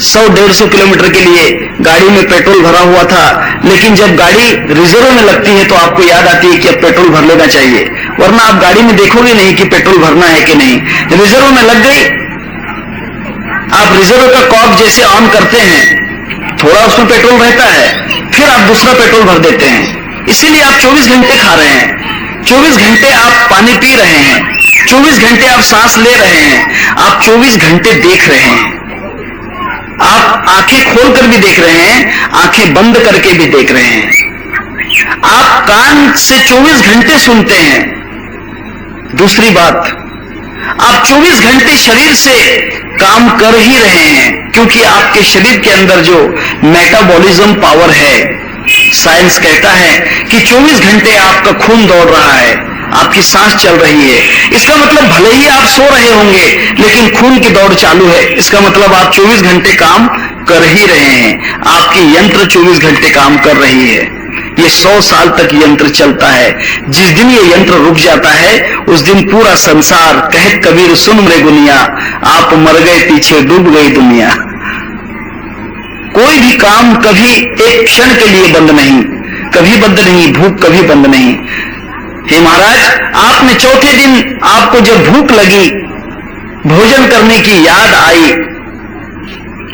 100-150 किलोमीटर के लिए, गाड़ी में पेट्रोल भरा हुआ था, लेकिन जब गाड़ी रिजर्व में लगती है तो आपको याद आती है कि अब पेट्रोल भर लेना चाहिए, वरना आप गाड़ी में देखोगे नहीं कि पेट्रोल भरना है कि नहीं। रिजर्व में लग गई, आप रिजर्व का कॉर्क जैसे ऑन करते हैं, थोड़ा उसमें पेट्रोल रहता है, फिर आप दूसरा पेट्रोल भर देते हैं। इसीलिए आप 24 घंटे खा रहे हैं, 24 घंटे आप पानी पी रहे हैं, 24 घंटे आप सांस ले रहे हैं, आप 24 घंटे देख रहे हैं, आप आंखें खोलकर भी देख रहे हैं, आंखें बंद करके भी देख रहे हैं, आप कान से 24 घंटे सुनते हैं। दूसरी बात, आप 24 घंटे शरीर से काम कर ही रहे हैं, क्योंकि आपके शरीर के अंदर जो मेटाबॉलिज्म पावर है, साइंस कहता है कि 24 घंटे आपका खून दौड़ रहा है, आपकी सांस चल रही है। इसका मतलब भले ही आप सो रहे होंगे लेकिन खून की दौड़ चालू है, इसका मतलब आप 24 घंटे काम कर ही रहे हैं, आपकी यंत्र 24 घंटे काम कर रही है। ये 100 साल तक यंत्र चलता है, जिस दिन ये यंत्र रुक जाता है उस दिन पूरा संसार, कहत कबीर सुन मरे गुनिया, आप मर गए पीछे डूब गई दुनिया। कोई भी काम कभी एक क्षण के लिए बंद नहीं, कभी बंद नहीं, भूख कभी बंद नहीं। हे महाराज, आपने चौथे दिन आपको जब भूख लगी, भोजन करने की याद आई,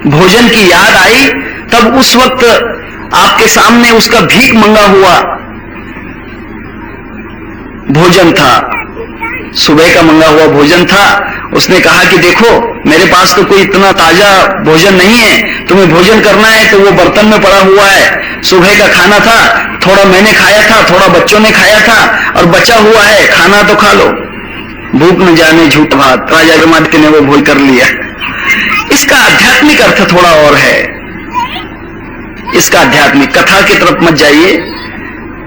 भोजन की याद आई, तब उस वक्त आपके सामने उसका भीख मंगा हुआ भोजन था, सुबह का मंगा हुआ भोजन था। उसने कहा कि देखो मेरे पास तो कोई इतना ताजा भोजन नहीं है, तुम्हें भोजन करना है तो वो बर्तन में पड़ा हुआ है, सुबह का खाना था, थोड़ा मैंने खाया था, थोड़ा बच्चों ने खाया था, और बचा हुआ है, खाना तो खा लो। भूख न जाने झूठ भात, राजा रमादित्य ने वो भोज कर लिया। इसका आध्यात्मिक अर्थ थोड़ा और है, इसका आध्यात्मिक, कथा की तरफ मत जाइए,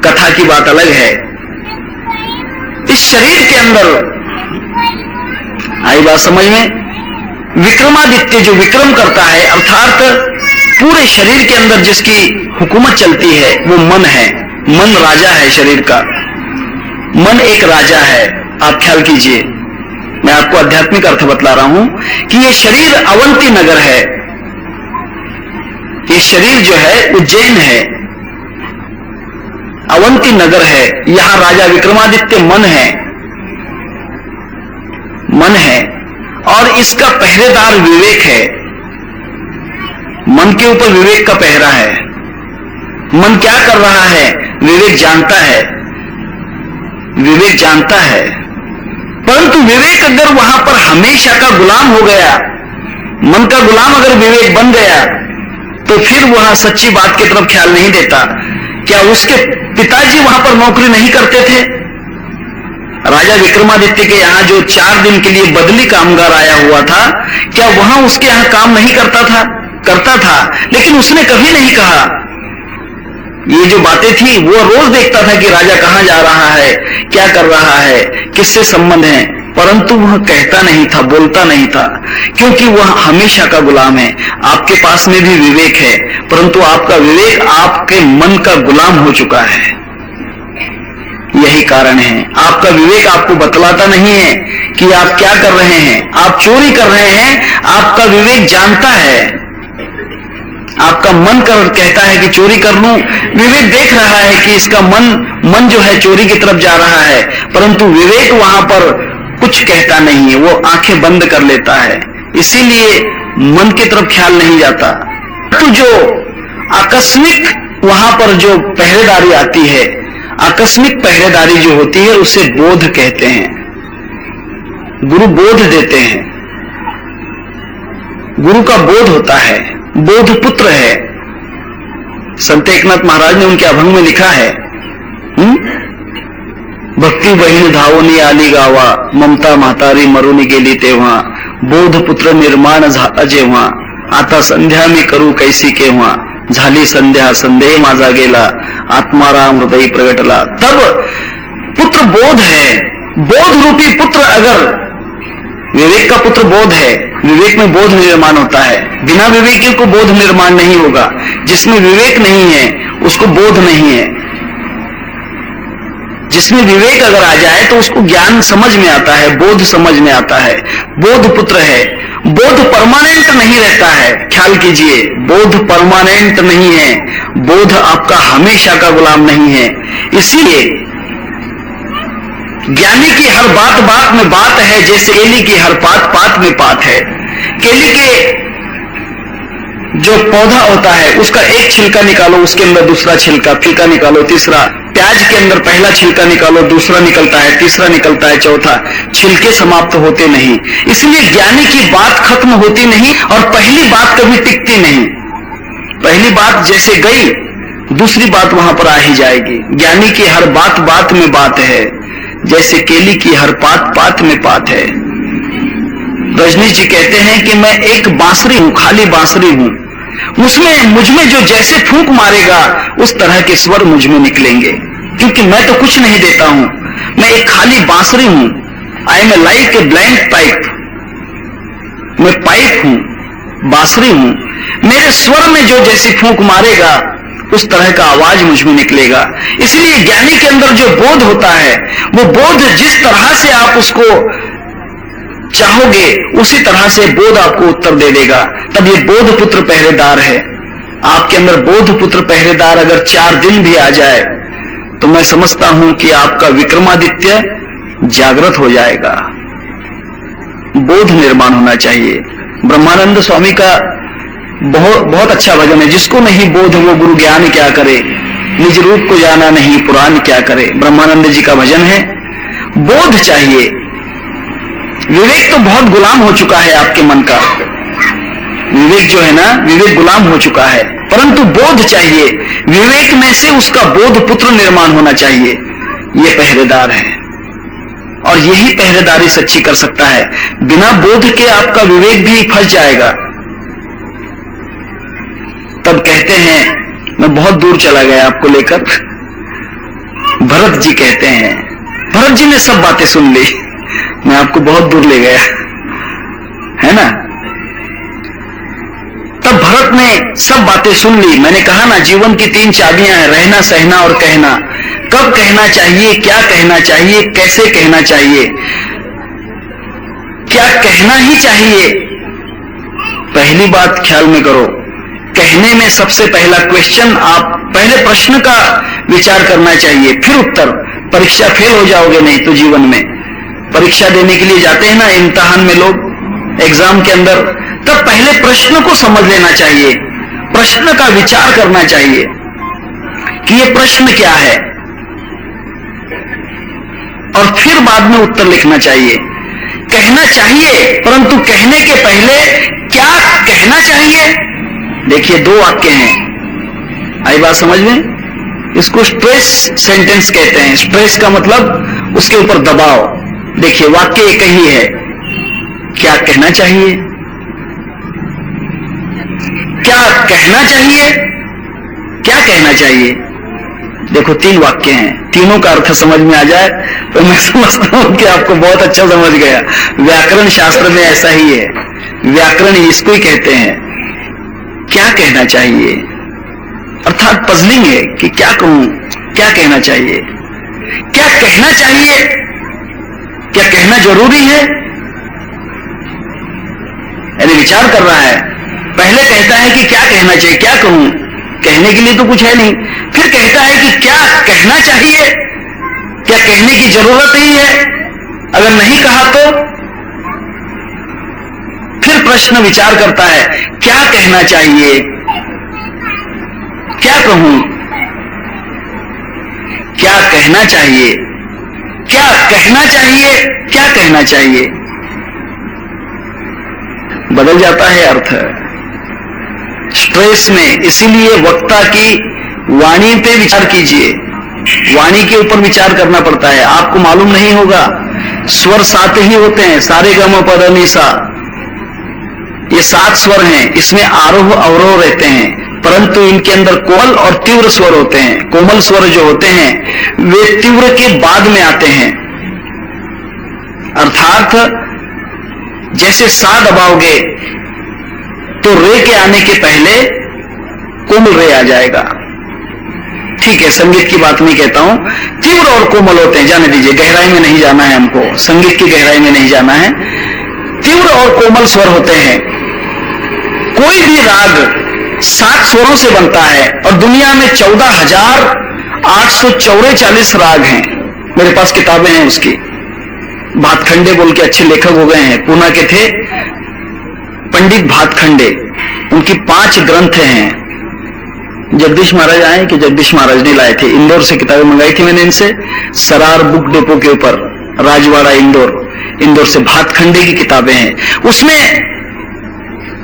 कथा की बात अलग है। इस शरीर के अंदर आई बात समझ में, विक्रमादित्य जो विक्रम करता है, अर्थात पूरे शरीर के अंदर जिसकी हुकूमत चलती है वो मन है। मन राजा है शरीर का, मन एक राजा है। आप ख्याल कीजिए, मैं आपको आध्यात्मिक अर्थ बतला रहा हूं कि ये शरीर अवंती नगर है, ये शरीर जो है उज्जैन है, अवंती नगर है। यहां राजा विक्रमादित्य मन है, मन है, और इसका पहरेदार विवेक है। मन के ऊपर विवेक का पहरा है। मन क्या कर रहा है विवेक जानता है, विवेक जानता है। परंतु विवेक अगर वहां पर हमेशा का गुलाम हो गया, मन का गुलाम अगर विवेक बन गया, तो फिर वह सच्ची बात की तरफ ख्याल नहीं देता। क्या उसके पिताजी वहां पर नौकरी नहीं करते थे? राजा विक्रमादित्य के यहां जो 4 दिन के लिए बदली कामगार आया हुआ था, क्या वहां उसके यहां काम नहीं करता था? करता था, लेकिन उसने कभी नहीं कहा। ये जो बातें थी वो रोज देखता था कि राजा कहां जा रहा है, क्या कर रहा है, किससे संबंध है, परंतु वह कहता नहीं था, बोलता नहीं था, क्योंकि वह हमेशा का गुलाम है। आपके पास में भी विवेक है, परंतु आपका विवेक आपके मन का गुलाम हो चुका है। यही कारण है, आपका विवेक आपको बतलाता नहीं है कि आप क्या कर रहे हैं। आप चोरी कर रहे हैं, आपका विवेक जानता है। आपका मन कहता है कि चोरी कर लूं, विवेक देख रहा है कि इसका मन जो है चोरी की तरफ जा रहा है, परंतु विवेक वहां पर कुछ कहता नहीं है, वो आंखें बंद कर लेता है। इसीलिए मन की तरफ ख्याल नहीं जाता। तो जो आकस्मिक वहां पर जो पहरेदारी आती है, आकस्मिक पहरेदारी जो होती है, उसे बोध कहते हैं। गुरु बोध देते हैं, गुरु का बोध होता है, बोध पुत्र है। संत एकनाथ महाराज ने उनके अभंग में लिखा है, भक्ति बहीण धावोनी आली गावा, ममता म्हातारी मरुनी गेली तेव्हा, बोध पुत्र निर्माण जेव्हा, आता संध्या मी करू कैसी केव्हा, झाली संध्या संदेह माझा गेला, आत्माराम हृदय प्रगटला। तब पुत्र बोध है, बोध रूपी पुत्र अगर विवेक का पुत्र बोध है, विवेक में बोध निर्माण होता है। बिना विवेक को बोध निर्माण नहीं होगा। जिसमें विवेक नहीं है उसको बोध नहीं है। जिसमें विवेक अगर आ जाए तो उसको ज्ञान समझ में आता है, बोध समझ में आता है। बोध पुत्र है। बोध परमानेंट नहीं रहता है, ख्याल कीजिए, बोध परमानेंट नहीं है। बोध आपका हमेशा का गुलाम नहीं है। इसीलिए ज्ञानी की हर बात बात में बात है, जैसे केली की हर पात पात में पात है। केली के जो पौधा होता है उसका एक छिलका निकालो, उसके अंदर दूसरा छिलका निकालो, तीसरा। प्याज के अंदर पहला छिलका निकालो, दूसरा निकलता है, तीसरा निकलता है, चौथा। छिलके समाप्त होते नहीं। इसलिए ज्ञानी की बात खत्म होती नहीं और पहली बात कभी टिकती नहीं। पहली बात जैसे गई, दूसरी बात वहां पर आ ही जाएगी। ज्ञानी की हर बात बात में बात है, जैसे केली की हर पात पात में पात है। रजनीश जी कहते हैं कि मैं एक बांसुरी हूं, खाली बांसुरी हूं, उसमें मुझमें जो जैसे फूंक मारेगा उस तरह के स्वर मुझमें निकलेंगे, क्योंकि मैं तो कुछ नहीं देता हूं। मैं एक खाली बांसुरी हूं। I am like a blank pipe. मैं पाइप हूं, बांसुरी हूं। मेरे स्वर में जो जैसी फूंक मारेगा उस तरह का आवाज मुझमें निकलेगा। इसलिए ज्ञानी के अंदर जो बोध होता है, वो बोध जिस तरह से आप उसको चाहोगे उसी तरह से बोध आपको उत्तर दे देगा। तब ये बोध पुत्र पहरेदार है। आपके अंदर बोध पुत्र पहरेदार अगर 4 दिन भी आ जाए तो मैं समझता हूं कि आपका विक्रमादित्य जागृत हो जाएगा। बोध निर्माण होना चाहिए। ब्रह्मानंद स्वामी का बहुत अच्छा भजन है, जिसको नहीं बोध वो गुरु ज्ञान क्या करे, निज रूप को जाना नहीं पुराण क्या करे। ब्रह्मानंद जी का भजन है। बोध चाहिए। विवेक तो बहुत गुलाम हो चुका है आपके मन का। विवेक जो है ना, विवेक गुलाम हो चुका है, परंतु बोध चाहिए। विवेक में से उसका बोध पुत्र निर्माण होना चाहिए। ये पहरेदार है और यही पहरेदारी सच्ची कर सकता है। बिना बोध के आपका विवेक भी फंस जाएगा। तब कहते हैं, मैं बहुत दूर चला गया आपको लेकर। भरत जी कहते हैं, भरत जी ने सब बातें सुन ली, मैं आपको बहुत दूर ले गया, है ना। तब भरत ने सब बातें सुन ली। मैंने कहा ना, जीवन की 3 चाबियां हैं, रहना, सहना और कहना। कब कहना चाहिए, क्या कहना चाहिए, कैसे कहना चाहिए, क्या कहना ही चाहिए। पहली बात ख्याल में करो, कहने में सबसे पहला क्वेश्चन, आप पहले प्रश्न का विचार करना चाहिए, फिर उत्तर। परीक्षा फेल हो जाओगे नहीं तो जीवन में। परीक्षा देने के लिए जाते हैं ना इम्तिहान में लोग, एग्जाम के अंदर, तब पहले प्रश्न को समझ लेना चाहिए, प्रश्न का विचार करना चाहिए कि ये प्रश्न क्या है, और फिर बाद में उत्तर लिखना चाहिए। कहना चाहिए, परंतु कहने के पहले क्या कहना चाहिए। देखिए 2 वाक्य हैं, आई बात समझ में। इसको स्ट्रेस सेंटेंस कहते हैं। स्ट्रेस का मतलब उसके ऊपर दबाव। देखिए वाक्य एक ही है, क्या कहना चाहिए, क्या कहना चाहिए, क्या कहना चाहिए। देखो 3 वाक्य हैं, तीनों का अर्थ समझ में आ जाए तो मैं समझता हूं कि आपको बहुत अच्छा समझ गया। व्याकरण शास्त्र में ऐसा ही है, व्याकरण इसको ही कहते हैं, क्या कहना चाहिए, अर्थात पजलिंग है कि क्या कहूं, क्या कहना चाहिए, क्या कहना चाहिए, क्या कहना जरूरी है। यानी विचार कर रहा है, पहले कहता है कि क्या कहना चाहिए, क्या कहूं, कहने के लिए तो कुछ है नहीं, फिर कहता है कि क्या कहना चाहिए, क्या कहने की जरूरत ही है, अगर नहीं कहा तो। फिर प्रश्न विचार करता है, क्या कहना चाहिए, क्या कहूं, क्या कहना चाहिए, क्या कहना चाहिए, क्या कहना चाहिए। बदल जाता है अर्थ स्ट्रेस में। इसीलिए वक्ता की वाणी पे विचार कीजिए, वाणी के ऊपर विचार करना पड़ता है। आपको मालूम नहीं होगा, स्वर 7 ही होते हैं, सारे ग म प ध नि सा, ये 7 स्वर हैं। इसमें आरोह अवरोह रहते हैं, परंतु इनके अंदर कोमल और तीव्र स्वर होते हैं। कोमल स्वर जो होते हैं वे तीव्र के बाद में आते हैं, अर्थात जैसे सा दबाओगे तो रे के आने के पहले कोमल रे आ जाएगा। ठीक है, संगीत की बात नहीं कहता हूं, तीव्र और कोमल होते हैं, जाने दीजिए, गहराई में नहीं जाना है हमको, संगीत की गहराई में नहीं जाना है। तीव्र और कोमल स्वर होते हैं। कोई भी राग 7 स्वरों से बनता है और दुनिया में 14,844 राग हैं। मेरे पास किताबें हैं उसकी, भातखंडे बोल के अच्छे लेखक हो गए हैं, पूना के थे पंडित भातखंडे, उनकी 5 ग्रंथ हैं। जगदीश महाराज आए कि जगदीश महाराज ने लाए थे, इंदौर से किताबें मंगाई थी मैंने इनसे, सरार बुक डिपो के ऊपर, राजवाड़ा इंदौर से भातखंडे की किताबें हैं। उसमें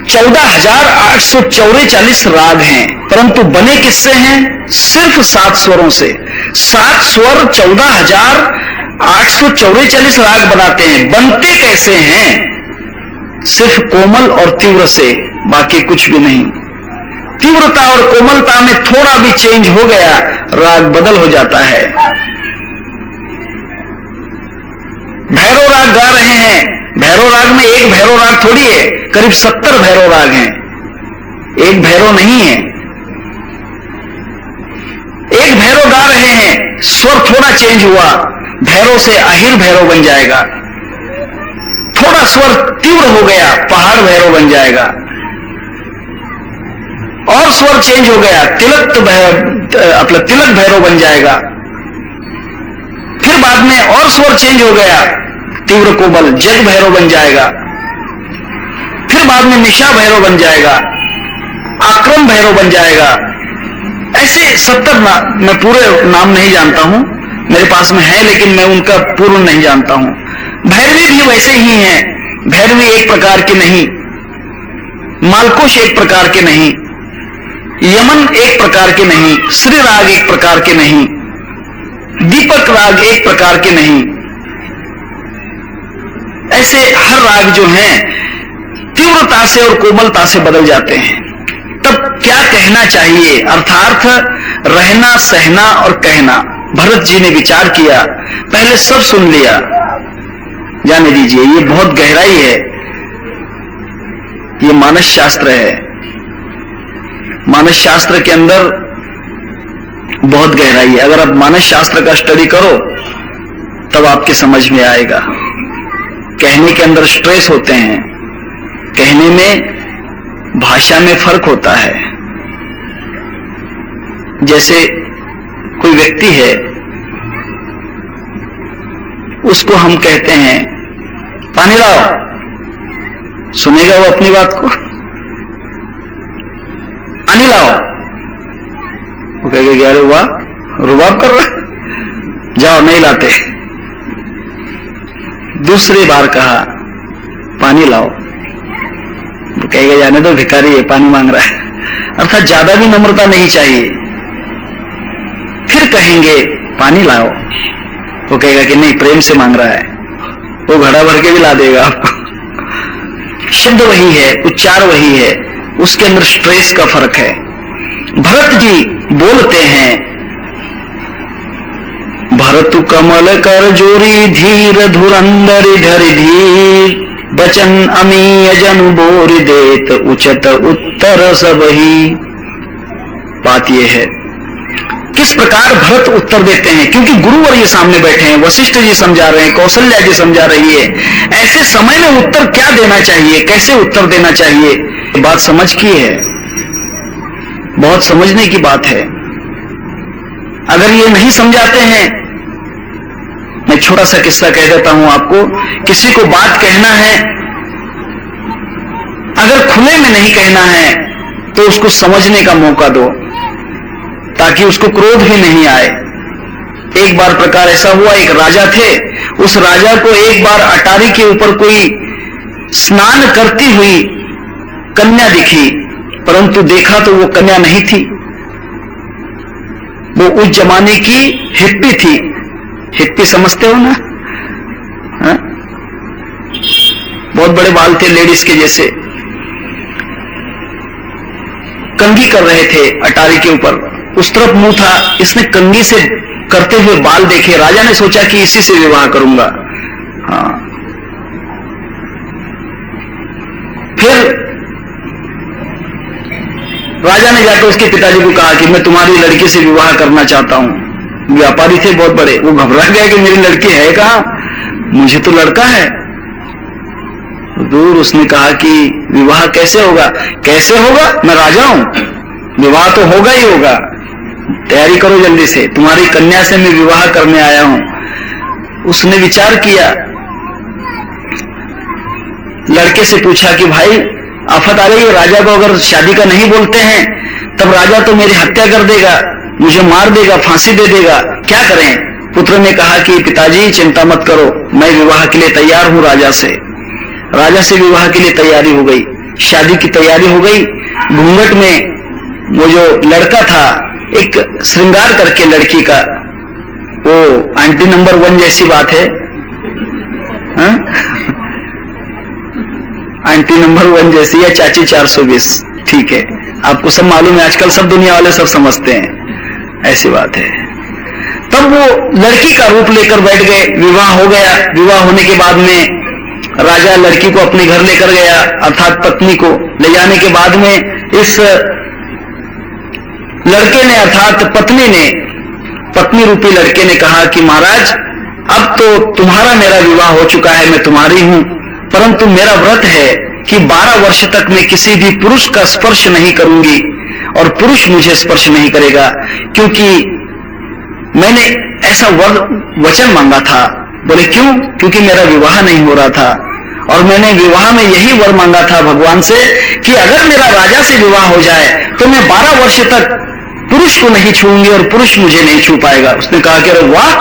14,844 राग हैं, परंतु बने किससे हैं, सिर्फ 7 स्वरों से। 7 स्वर 14,844 राग बनाते हैं। बनते कैसे हैं, सिर्फ कोमल और तीव्र से, बाकी कुछ भी नहीं। तीव्रता और कोमलता में थोड़ा भी चेंज हो गया, राग बदल हो जाता है। भैरव राग गा रहे हैं, भैरव राग में एक भैरव राग थोड़ी है, करीब 70 भैरव राग हैं, एक भैरव नहीं है। एक भैरव गा रहे हैं, स्वर थोड़ा चेंज हुआ, भैरव से अहिर भैरव बन जाएगा। थोड़ा स्वर तीव्र हो गया, पहाड़ भैरव बन जाएगा। और स्वर चेंज हो गया, तिलक भैरव बन जाएगा। फिर बाद में और स्वर चेंज हो गया, तीव्र कोमल जग भैरव बन जाएगा। फिर बाद में निशा भैरव बन जाएगा, आक्रम भैरव बन जाएगा। ऐसे 70 मैं पूरे नाम नहीं जानता हूं, मेरे पास में है, लेकिन मैं उनका पूर्ण नहीं जानता हूं। भैरवी भी वैसे ही हैं, भैरवी एक प्रकार के नहीं, मालकोश एक प्रकार के नहीं, यमन एक प्रकार के नहीं, श्री राग एक प्रकार के नहीं, दीपक राग एक प्रकार के नहीं। ऐसे हर राग जो हैं तीव्रता से और कोमलता से बदल जाते हैं। तब क्या कहना चाहिए, अर्थात रहना, सहना और कहना। भरत जी ने विचार किया, पहले सब सुन लिया, जाने दीजिए, ये बहुत गहराई है, ये मानस शास्त्र है। मानस शास्त्र के अंदर बहुत गहराई है। अगर आप मानस शास्त्र का स्टडी करो तब आपके समझ में आएगा। कहने के अंदर स्ट्रेस होते हैं, कहने में भाषा में फर्क होता है। जैसे कोई व्यक्ति है, उसको हम कहते हैं पानी लाओ, सुनेगा वो अपनी बात को? पानी लाओ, वो कहेगा अरे वाह रुबाब कर रहा, जाओ नहीं लाते। दूसरी बार कहा पानी लाओ, वो कहेगा जाने दो भिखारी है, पानी मांग रहा है। अर्थात ज्यादा भी नम्रता नहीं चाहिए। फिर कहेंगे पानी लाओ, वो कहेगा कि नहीं प्रेम से मांग रहा है, वो घड़ा भर के भी ला देगा आपको। शब्द वही है, उच्चार वही है, उसके अंदर स्ट्रेस का फर्क है। भरत जी बोलते हैं भरतु कमल कर जोरी धीर धुरंधर धरि धीर बचन अमीय जन बोर देत उचत उत्तर सबही। बात यह है किस प्रकार भरत उत्तर देते हैं, क्योंकि गुरुवर ये सामने बैठे हैं, वशिष्ठ जी समझा रहे हैं, कौशल्या जी समझा रही है। ऐसे समय में उत्तर क्या देना चाहिए, कैसे उत्तर देना चाहिए, बात समझ की है, बहुत समझने की बात है। अगर ये नहीं समझाते हैं, मैं छोटा सा किस्सा कह देता हूं आपको। किसी को बात कहना है, अगर खुले में नहीं कहना है तो उसको समझने का मौका दो, ताकि उसको क्रोध भी नहीं आए। एक बार प्रकार ऐसा हुआ, एक राजा थे, उस राजा को एक बार अटारी के ऊपर कोई स्नान करती हुई कन्या दिखी, परंतु देखा तो वो कन्या नहीं थी, वो उस जमाने की हिप्पी थी। हिप्पी समझते हो ना? हा? बहुत बड़े बाल थे लेडीज के जैसे, कंघी कर रहे थे अटारी के ऊपर, उस तरफ मुंह था। इसने कंघी से करते हुए बाल देखे, राजा ने सोचा कि इसी से विवाह करूंगा। हाँ, फिर राजा ने जाकर उसके पिताजी को कहा कि मैं तुम्हारी लड़की से विवाह करना चाहता हूं। व्यापारी थे बहुत बड़े, वो घबरा गया कि मेरी लड़की है कहां, मुझे तो लड़का है दूर। उसने कहा कि विवाह कैसे होगा? कैसे होगा, मैं राजा हूं, विवाह तो होगा ही होगा, तैयारी करो जल्दी से, तुम्हारी कन्या से मैं विवाह करने आया हूं। उसने विचार किया, लड़के से पूछा कि भाई आफत आ रही है, राजा को अगर शादी का नहीं बोलते हैं तब राजा तो मेरी हत्या कर देगा, मुझे मार देगा, फांसी दे देगा, क्या करें? पुत्र ने कहा कि पिताजी चिंता मत करो, मैं विवाह के लिए तैयार हूं राजा से। राजा से विवाह के लिए तैयारी हो गई, शादी की तैयारी हो गई। घूंघट में वो जो लड़का था, एक श्रृंगार करके लड़की का, वो आंटी नंबर 1 जैसी बात है, आंटी नंबर 1 जैसी या चाची 420, ठीक है, आपको सब मालूम है, आजकल सब दुनिया वाले सब समझते हैं, ऐसी बात है। तब वो लड़की का रूप लेकर बैठ गए, विवाह हो गया। विवाह होने के बाद में राजा लड़की को अपने घर लेकर गया, अर्थात पत्नी को ले जाने के बाद में इस लड़के ने अर्थात पत्नी ने, पत्नी रूपी लड़के ने कहा कि महाराज अब तो तुम्हारा मेरा विवाह हो चुका है, मैं तुम्हारी हूं, परंतु मेरा व्रत है कि 12 वर्ष तक मैं किसी भी पुरुष का स्पर्श नहीं करूंगी और पुरुष मुझे स्पर्श नहीं करेगा, क्योंकि मैंने ऐसा वचन मांगा था। बोले क्यों? क्योंकि मेरा विवाह नहीं हो रहा था और मैंने विवाह में यही वर मांगा था भगवान से कि अगर मेरा राजा से विवाह हो जाए तो मैं 12 वर्ष तक पुरुष को नहीं छूंगी और पुरुष मुझे नहीं छू पाएगा। उसने कहा कि अरे वाह,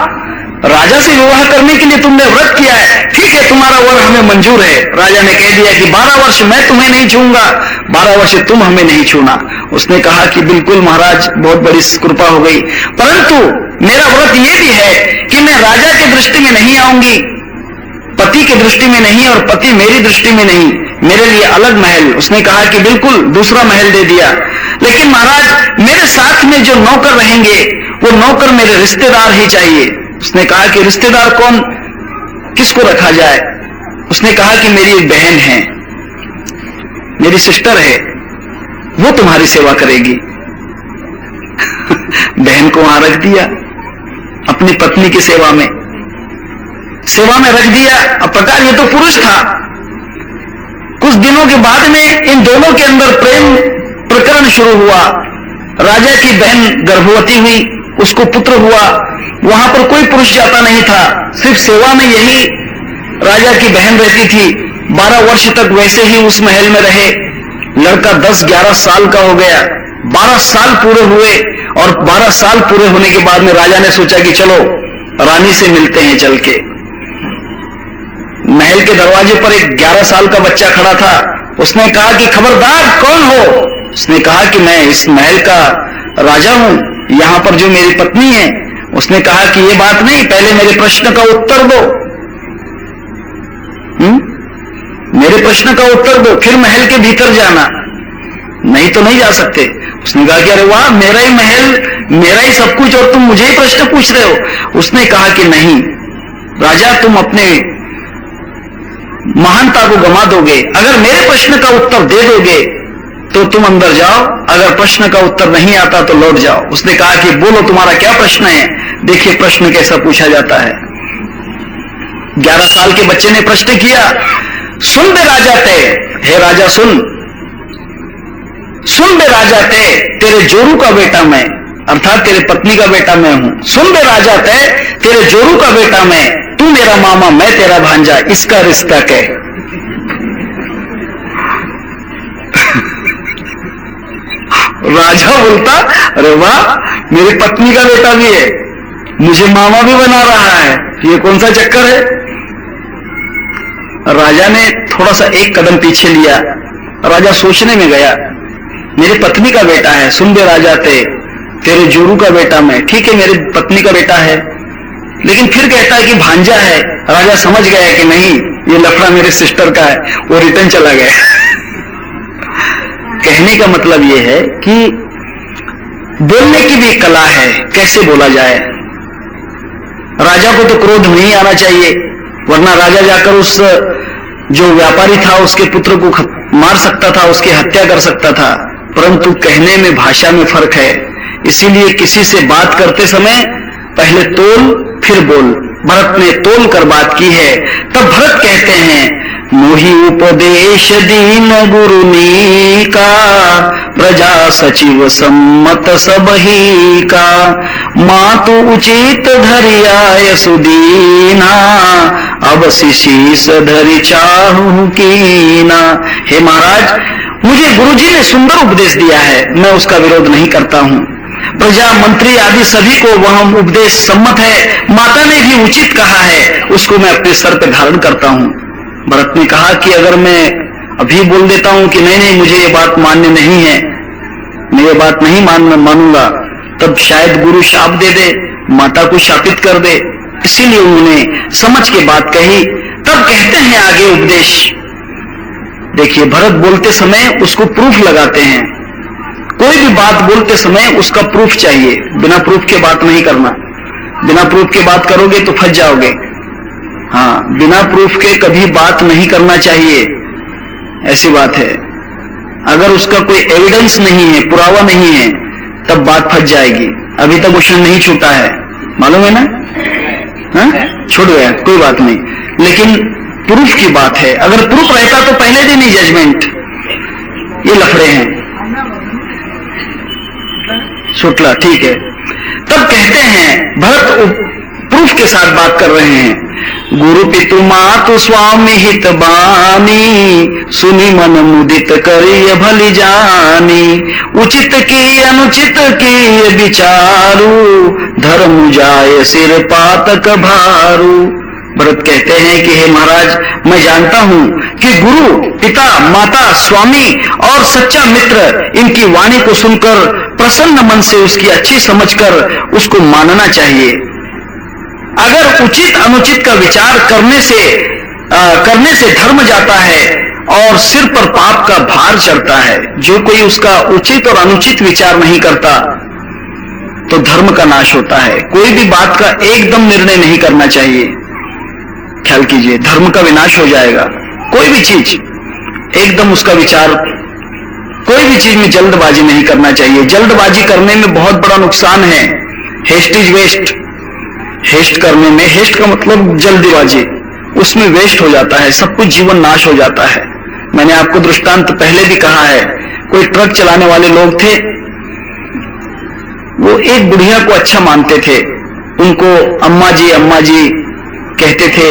राजा से विवाह करने के लिए तुमने व्रत किया है, ठीक है तुम्हारा वर हमें मंजूर है। राजा ने कह दिया कि 12 वर्ष मैं तुम्हें नहीं छूंगा, 12 वर्ष तुम हमें नहीं छूना। उसने कहा कि बिल्कुल महाराज, बहुत बड़ी कृपा हो गई, परंतु मेरा व्रत ये भी है कि मैं राजा की दृष्टि में नहीं आऊंगी, पति की दृष्टि में नहीं और पति मेरी दृष्टि में नहीं, मेरे लिए अलग महल। उसने कहा कि बिल्कुल, दूसरा महल दे दिया। लेकिन महाराज मेरे साथ में जो नौकर रहेंगे वो नौकर मेरे रिश्तेदार ही चाहिए। उसने कहा कि रिश्तेदार कौन, किसको रखा जाए? उसने कहा कि मेरी एक बहन है, मेरी सिस्टर है, वो तुम्हारी सेवा करेगी। बहन को वहां रख दिया, अपनी पत्नी की सेवा में रख दिया। अब प्रकार ये तो पुरुष था। कुछ दिनों के बाद में इन दोनों के अंदर प्रेम प्रकरण शुरू हुआ। राजा की बहन गर्भवती हुई, उसको पुत्र हुआ। वहां पर कोई पुरुष जाता नहीं था, सिर्फ सेवा में यही राजा की बहन रहती थी। 12 वर्ष तक वैसे ही उस महल में रहे। लड़का 10-11 साल का हो गया। 12 साल पूरे हुए और 12 साल पूरे होने के बाद में राजा ने सोचा कि चलो रानी से मिलते हैं चल के। महल के दरवाजे पर एक 11 साल का बच्चा खड़ा था। उसने कहा कि खबरदार, कौन हो? उसने कहा कि मैं इस महल का राजा हूं, यहां पर जो मेरी पत्नी है। उसने कहा कि ये बात नहीं, पहले मेरे प्रश्न का उत्तर दो। मेरे प्रश्न का उत्तर दो, फिर महल के भीतर जाना, नहीं तो नहीं जा सकते। उसने कहा कि अरे वाह, मेरा ही महल, मेरा ही सब कुछ, और तुम मुझे ही प्रश्न पूछ रहे हो। उसने कहा कि नहीं राजा, तुम अपने महानता को गंवा दोगे। अगर मेरे प्रश्न का उत्तर दे दोगे तो तुम अंदर जाओ, अगर प्रश्न का उत्तर नहीं आता तो लौट जाओ। उसने कहा कि बोलो तुम्हारा क्या प्रश्न है। देखिए प्रश्न कैसा पूछा जाता है। 11 साल के बच्चे ने प्रश्न किया, सुन बे राजा ते, हे राजा सुन बे राजा ते, तेरे जोरू का बेटा मैं, अर्थात तेरे पत्नी का बेटा मैं हूं। सुन बे राजा ते, तेरे जोरू का बेटा मैं, तू मेरा मामा मैं तेरा भांजा, इसका रिश्ता क्या? राजा बोलता, अरे वाह, मेरी पत्नी का बेटा भी है, मुझे मामा भी बना रहा है, ये कौन सा चक्कर है? राजा ने थोड़ा सा एक कदम पीछे लिया। राजा सोचने में गया, मेरी पत्नी का बेटा है, सुन बे राजा ते, तेरे जोरू का बेटा मैं। ठीक है, मेरी पत्नी का बेटा है, लेकिन फिर कहता है कि भांजा है। राजा समझ गया कि नहीं, ये लफड़ा मेरे सिस्टर का है, वो रिटर्न चला गया। कहने का मतलब यह है कि बोलने की भी कला है, कैसे बोला जाए। राजा को तो क्रोध नहीं आना चाहिए, वरना राजा जाकर उस जो व्यापारी था उसके पुत्र को मार सकता था, उसकी हत्या कर सकता था। परंतु कहने में, भाषा में फर्क है। इसीलिए किसी से बात करते समय पहले तोल फिर बोल। भरत ने तोल कर बात की है। तब भरत कहते हैं, मोहि उपदेश दीन गुरुनी का, प्रजा सचिव सम्मत सबही का, मातु उचित धरिया सुदीना, अब शीश धरि चाहू कीना। हे महाराज, मुझे गुरुजी ने सुंदर उपदेश दिया है, मैं उसका विरोध नहीं करता हूं। प्रजा, मंत्री आदि सभी को वह उपदेश सम्मत है। माता ने भी उचित कहा है, उसको मैं अपने सर पर धारण करता हूं। भरत ने कहा कि अगर मैं अभी बोल देता हूं कि नहीं नहीं, मुझे ये बात मान्य नहीं है, मैं ये बात नहीं मानूंगा, तब शायद गुरु शाप दे दे, माता को शापित कर दे। इसीलिए उन्होंने समझ के बात कही। तब कहते हैं आगे उपदेश। देखिए, भरत बोलते समय उसको प्रूफ लगाते हैं। कोई भी बात बोलते समय उसका प्रूफ चाहिए, बिना प्रूफ के बात नहीं करना। बिना प्रूफ के बात करोगे तो फंस जाओगे। हाँ, बिना प्रूफ के कभी बात नहीं करना चाहिए, ऐसी बात है। अगर उसका कोई एविडेंस नहीं है, पुरावा नहीं है, तब बात फंस जाएगी। अभी तक उसने नहीं छूटा है, मालूम है ना? हाँ, छूट गया, कोई बात नहीं, लेकिन प्रूफ की बात है। अगर प्रूफ रहता तो पहले दिन ही जजमेंट। ये लफड़े हैं, छुटला, ठीक है। तब कहते हैं, भरत प्रूफ के साथ बात कर रहे हैं। गुरु पितु मातु स्वामी हित बानी, सुनी मन मुदित करिय भली जानी, उचित की अनुचित की विचारू, धर्म जाय सिर पातक भारू। भरत कहते हैं कि हे महाराज, मैं जानता हूं कि गुरु, पिता, माता, स्वामी और सच्चा मित्र, इनकी वाणी को सुनकर प्रसन्न मन से उसकी अच्छी समझकर उसको मानना चाहिए। अगर उचित अनुचित का विचार करने से धर्म जाता है और सिर पर पाप का भार चढ़ता है। जो कोई उसका उचित और अनुचित विचार नहीं करता तो धर्म का नाश होता है। कोई भी बात का एकदम निर्णय नहीं करना चाहिए, ख्याल कीजिए, धर्म का विनाश हो जाएगा। कोई भी चीज एकदम उसका विचार, कोई भी चीज में जल्दबाजी नहीं करना चाहिए। जल्दबाजी करने में बहुत बड़ा नुकसान है। Haste is waste. हेस्ट करने में, हेस्ट का मतलब जल्दबाजी, उसमें वेस्ट हो जाता है, सब कुछ जीवन नाश हो जाता है। मैंने आपको दृष्टांत पहले भी कहा है। कोई ट्रक चलाने वाले लोग थे, वो एक बुढ़िया को अच्छा मानते थे, उनको अम्मा जी कहते थे।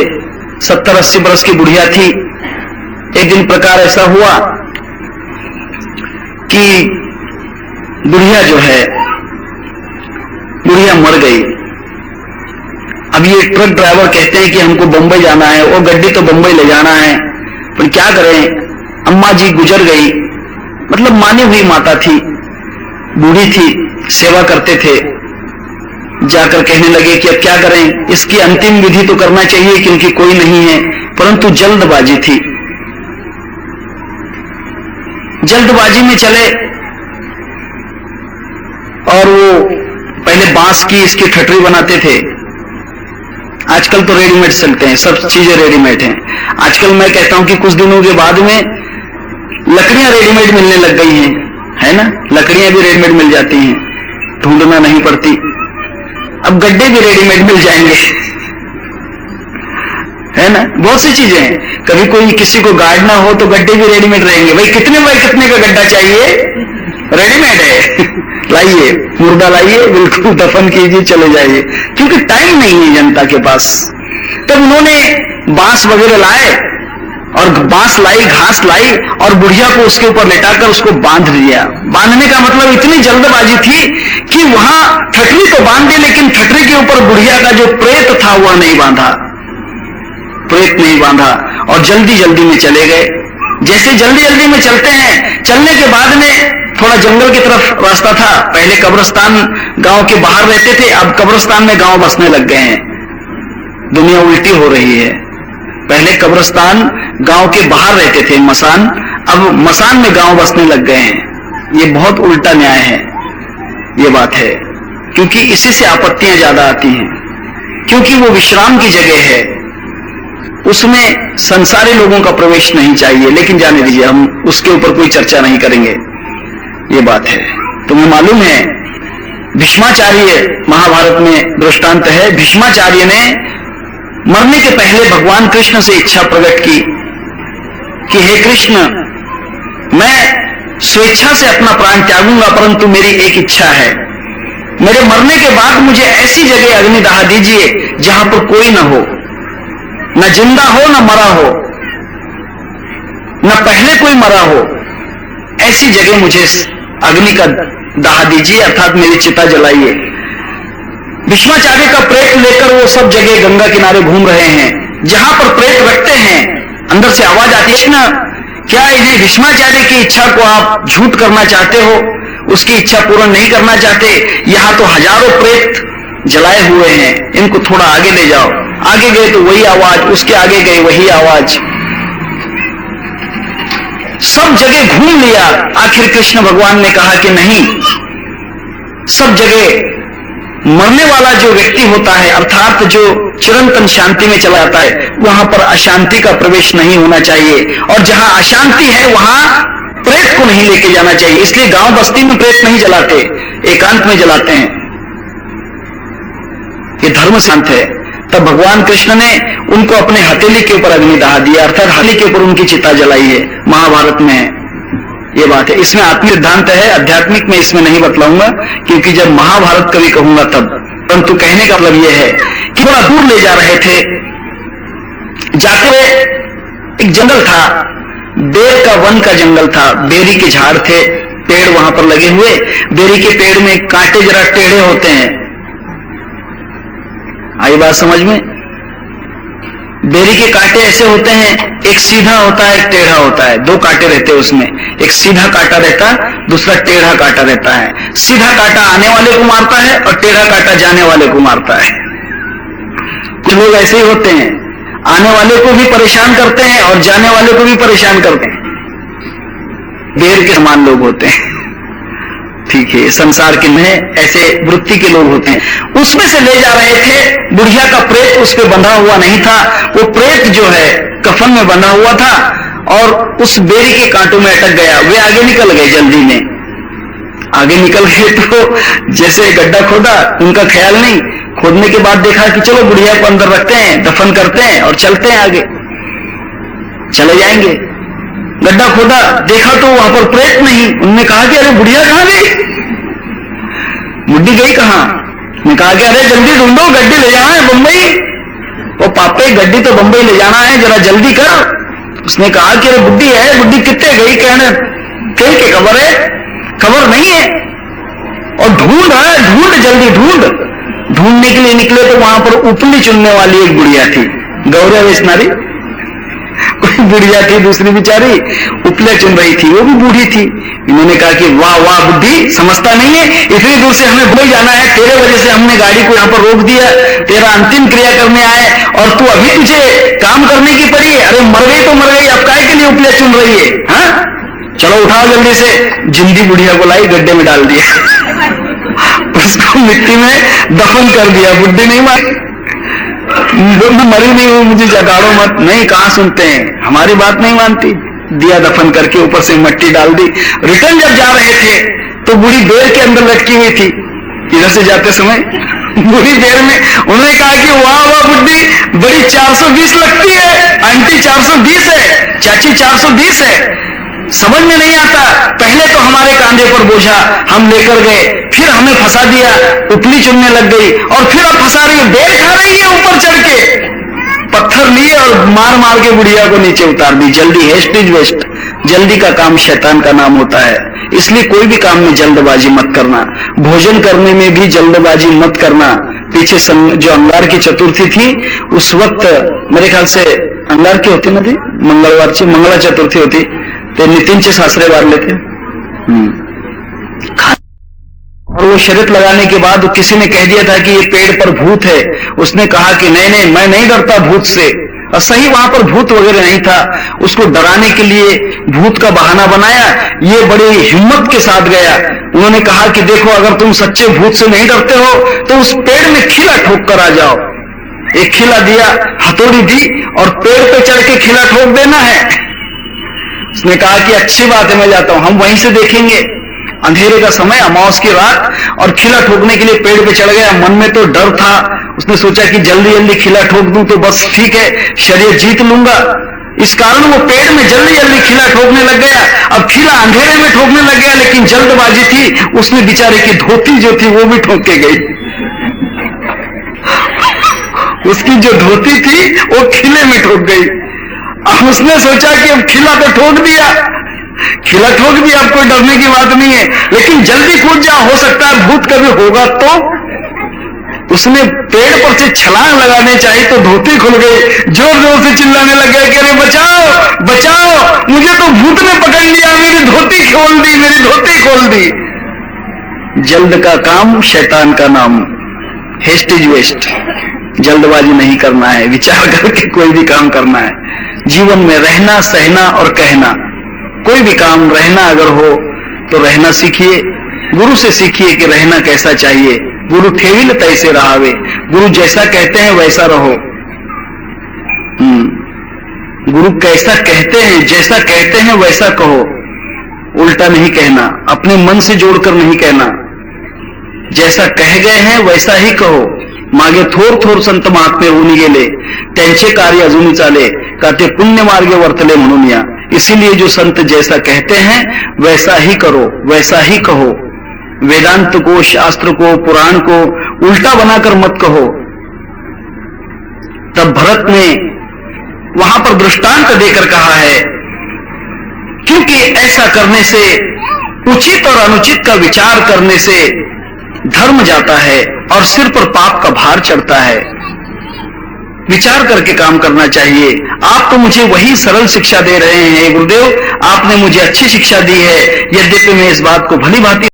70-80 बरस की बुढ़िया थी। एक दिन प्रकार ऐसा हुआ कि बुढ़िया जो है, बुढ़िया मर गई। अब ये ट्रक ड्राइवर कहते हैं कि हमको बंबई जाना है, वो गड्डी तो बंबई ले जाना है, पर क्या करें, अम्मा जी गुजर गई। मतलब मानी हुई माता थी, बूढ़ी थी, सेवा करते थे। जाकर कहने लगे कि अब क्या करें, इसकी अंतिम विधि तो करना चाहिए क्योंकि कोई नहीं है, परंतु जल्दबाजी थी। जल्दबाजी में चले और वो पहले बांस की इसकी ठटरी बनाते थे। आजकल तो रेडीमेड चलते हैं, सब चीजें रेडीमेड हैं। आजकल मैं कहता हूं कि कुछ दिनों के बाद में लकड़ियां रेडीमेड मिलने लग गई हैं, है ना। लकड़ियां भी रेडीमेड मिल जाती हैं, ढूंढना नहीं पड़ती। अब गड्ढे भी रेडीमेड मिल जाएंगे, है ना। बहुत सी चीजें हैं। कभी कोई किसी को गाड़ना हो तो गड्ढे भी रेडीमेड रहेंगे। भाई कितने बाय कितने का गड्ढा चाहिए, रेडीमेड है, लाइए, मुर्दा लाइए, बिल्कुल दफन कीजिए, चले जाइए, क्योंकि टाइम नहीं है जनता के पास। तब उन्होंने बांस वगैरह लाए और बांस लाई, घास लाई और बुढ़िया को उसके ऊपर लेटाकर उसको बांध दिया। बांधने का मतलब इतनी जल्दबाजी थी कि वहां ठटरी तो बांध दी, लेकिन ठटरी के ऊपर बुढ़िया का जो प्रेत था वह नहीं बांधा, प्रेत नहीं बांधा, और जल्दी जल्दी में चले गए। जैसे जल्दी जल्दी में चलते हैं, चलने के बाद में थोड़ा जंगल की तरफ रास्ता था। पहले कब्रिस्तान गांव के बाहर रहते थे, अब कब्रिस्तान में गांव बसने लग गए हैं। दुनिया उल्टी हो रही है। पहले कब्रिस्तान गांव के बाहर रहते थे, मसान, अब मसान में गांव बसने लग गए हैं। ये बहुत उल्टा न्याय है, ये बात है, क्योंकि इसी से आपत्तियां ज्यादा आती हैं। क्योंकि वो विश्राम की जगह है, उसमें संसारी लोगों का प्रवेश नहीं चाहिए। लेकिन जाने दीजिए, हम उसके ऊपर कोई चर्चा नहीं करेंगे, ये बात है। तुम्हें मालूम है, भीष्माचार्य, महाभारत में दृष्टांत है, भीष्माचार्य ने मरने के पहले भगवान कृष्ण से इच्छा प्रकट की कि हे कृष्ण, मैं स्वेच्छा से अपना प्राण त्यागूंगा, परंतु मेरी एक इच्छा है, मेरे मरने के बाद मुझे ऐसी जगह अग्निदाह दीजिए जहां पर कोई न हो, न जिंदा हो न मरा हो, न पहले कोई मरा हो, ऐसी जगह मुझे अग्नि का दाह दीजिए, अर्थात मेरी चिता जलाइए। भीष्माचार्य का प्रेत लेकर वो सब जगह गंगा किनारे घूम रहे हैं। जहां पर प्रेत रखते हैं, अंदर से आवाज आती है ना, क्या इन्हें भीष्माचार्य की इच्छा को आप झूठ करना चाहते हो, उसकी इच्छा पूर्ण नहीं करना चाहते? यहां तो हजारों प्रेत जलाए हुए हैं, इनको थोड़ा आगे ले जाओ। आगे गए तो वही आवाज, उसके आगे गए वही आवाज, सब जगह घूम लिया। आखिर कृष्ण भगवान ने कहा कि नहीं, सब जगह मरने वाला जो व्यक्ति होता है, अर्थात जो चिरंतन शांति में चला जाता है, वहां पर अशांति का प्रवेश नहीं होना चाहिए, और जहां अशांति है वहां प्रेत को नहीं लेके जाना चाहिए। इसलिए गांव बस्ती में प्रेत नहीं जलाते, एकांत में जलाते हैं, ये धर्म शांत है। तब भगवान कृष्ण ने उनको अपने हथेली के ऊपर अग्निदाह दिया, अर्थात हथेली के ऊपर उनकी चिता जलाई है। महाभारत में है ये बात है। इसमें आत्मिक सिद्धांत है, आध्यात्मिक में इसमें नहीं बतलाऊंगा, क्योंकि जब महाभारत कभी कहूंगा तब। परंतु कहने का मतलब यह है कि थोड़ा दूर ले जा रहे थे, जाते हुए एक जंगल था, बेर का वन का जंगल था, बेरी के झाड़ थे, पेड़ वहां पर लगे हुए। बेरी के पेड़ में कांटे जरा टेढ़े होते हैं, आई बात समझ में? बेरी के कांटे ऐसे होते हैं, एक सीधा होता है, एक टेढ़ा होता है, दो कांटे रहते हैं उसमें, एक सीधा कांटा रहता है, दूसरा टेढ़ा कांटा रहता है। सीधा कांटा आने वाले को मारता है और टेढ़ा कांटा जाने वाले को मारता है। कुछ लोग ऐसे ही होते हैं, आने वाले को भी परेशान करते हैं और जाने वाले को भी परेशान करते हैं। बेर के समान लोग होते हैं, ठीक है, संसार के में ऐसे वृत्ति के लोग होते हैं। उसमें से ले जा रहे थे, बुढ़िया का प्रेत उस पे बंधा हुआ नहीं था, वो प्रेत जो है कफन में बंधा हुआ था, और उस बेरी के कांटों में अटक गया। वे आगे निकल गए, जल्दी में आगे निकल गए तो जैसे गड्ढा खोदा, उनका ख्याल नहीं, खोदने के बाद देखा कि चलो बुढ़िया को अंदर रखते हैं, दफन करते हैं और चलते हैं, आगे चले जाएंगे। गड्ढा खोदा, देखा तो वहां पर प्रेत नहीं। उन्होंने कहा कि अरे बुढ़िया कहां गई, बुढ़ी गई कहां? मैं कहा कि अरे जल्दी ढूंढो, गड्डी ले जाना है बंबई। वो पापे गड्डी तो बंबई ले जाना है, जरा जल्दी कर। उसने कहा कि अरे बुढ़ी है, बुढ़ी कितने गई? कहने कहीं के खबर है, खबर नहीं है। और ढूंढ है, ढूंढ जल्दी ढूंढ। ढूंढने के लिए निकले तो वहां पर उपली चुनने वाली एक बुढ़िया थी, गौरव वेशनारी कोई बुढ़िया थी, दूसरी बेचारी उपले चुन रही थी, वो भी बूढ़ी थी। इन्होंने कहा कि वाह वाह बुद्धि, समझता नहीं है, इतनी दूर से हमें भूल जाना है, तेरे वजह से हमने गाड़ी को यहाँ पर रोक दिया, तेरा अंतिम क्रिया करने आए और तू अभी तुझे काम करने की पड़ी है। अरे मर गई तो मर गई, अब काहे के लिए उपले चुन रही है? हाँ चलो उठाओ जल्दी से। जिंदी बुढ़िया को लाई, गड्ढे में डाल दिया उसको मिट्टी में दफन कर दिया। बुढ़ी नहीं मारी, मरी नहीं हुई, मुझे जगाड़ो मत। नहीं, कहां सुनते हैं, हमारी बात नहीं मानती। दिया दफन करके ऊपर से मिट्टी डाल दी। रिटर्न जब जा रहे थे तो बूढ़ी बेर के अंदर लटकी हुई थी, इधर से जाते समय बूढ़ी बेर में। उन्होंने कहा कि वाह वाह बुढ़ी, बड़ी 420 लगती है, आंटी 420 है, चाची 420 है। समझ में नहीं आता, पहले तो हमारे कांधे पर बोझा हम लेकर गए, फिर हमें फंसा दिया, उपली चुनने लग गई और फिर अब फंसा रही है, बेर खा रही है ऊपर चढ़ के। पत्थर लिए और मार मार के बुढ़िया को नीचे उतार दी। जल्दी, हेस्ट इज वेस्ट। जल्दी का काम शैतान का नाम होता है, इसलिए कोई भी काम में जल्दबाजी मत करना। भोजन करने में भी जल्दबाजी मत करना। पीछे जो अंगार की चतुर्थी थी, उस वक्त मेरे ख्याल से अंगार की होती ना थी, मंगलवार से मंगला चतुर्थी होती, तो नितिनचे सासरे वार लेते। और वो शर्त लगाने के बाद किसी ने कह दिया था कि ये पेड़ पर भूत है। उसने कहा कि नहीं नहीं, मैं नहीं डरता भूत से। और सही वहां पर भूत वगैरह नहीं था, उसको डराने के लिए भूत का बहाना बनाया। ये बड़ी हिम्मत के साथ गया। उन्होंने कहा कि देखो, अगर तुम सच्चे भूत से नहीं डरते हो तो उस पेड़ में खिला ठोक कर आ जाओ। एक खिला दिया, हथौड़ी दी और पेड़ पे चढ़ के खिला ठोक देना है। उसने कहा कि अच्छी बात है, मैं जाता हूं, हम वहीं से देखेंगे। अंधेरे का समय, अमावस की रात, और खिला ठोकने के लिए पेड़ पे चढ़ गया। मन में तो डर था, उसने सोचा कि जल्दी जल्दी खिला ठोक दूं तो बस ठीक है, शरीर जीत लूंगा। इस कारण वो पेड़ में जल्दी जल्दी खिला ठोकने लग गया। अब खिला अंधेरे में ठोकने लग गया, लेकिन जल्दबाजी थी, उसने बेचारे की धोती जो थी वो भी ठोक के गई। उसकी जो धोती थी वो खिले में ठोक गई। अब उसने सोचा कि अब खिला तो ठोक दिया, खिला ठोक दिया, अब कोई डरने की बात नहीं है, लेकिन जल्दी कूद जा, हो सकता है भूत कभी होगा तो। उसने पेड़ पर से छलांग लगाने चाहिए तो धोती खुल गई। जोर जोर से चिल्लाने लग गया कि अरे बचाओ बचाओ, मुझे तो भूत ने पकड़ लिया, मेरी धोती खोल दी, मेरी धोती खोल दी। जल्द का काम शैतान का नाम, हेस्ट इज वेस्ट। जल्दबाजी नहीं करना है, विचार करके कोई भी काम करना है। जीवन में रहना, सहना और कहना, कोई भी काम रहना अगर हो तो रहना सीखिए। गुरु से सीखिए कि रहना कैसा चाहिए। गुरु ठेविल तैसे रहावे, गुरु जैसा कहते हैं वैसा रहो। गुरु कैसा कहते हैं, जैसा कहते हैं वैसा कहो, उल्टा नहीं कहना, अपने मन से जोड़कर नहीं कहना। जैसा कह गए हैं वैसा ही कहो। मागे थोर थोर संत महात्मे होऊन गेले, त्यांचे कार्य अजूनही चाले, का ते पुण्य मार्गे वर्तले म्हणून या। इसीलिए जो संत जैसा कहते हैं वैसा ही करो, वैसा ही कहो। वेदांत को, शास्त्र को, पुराण को उल्टा बनाकर मत कहो। तब भरत ने वहां पर दृष्टांत देकर कहा है, क्योंकि ऐसा करने से, उचित और अनुचित का विचार करने से धर्म जाता है और सिर पर पाप का भार चढ़ता है। विचार करके काम करना चाहिए। आप तो मुझे वही सरल शिक्षा दे रहे हैं गुरुदेव, आपने मुझे अच्छी शिक्षा दी है, यद्यपि मैं इस बात को भली भांति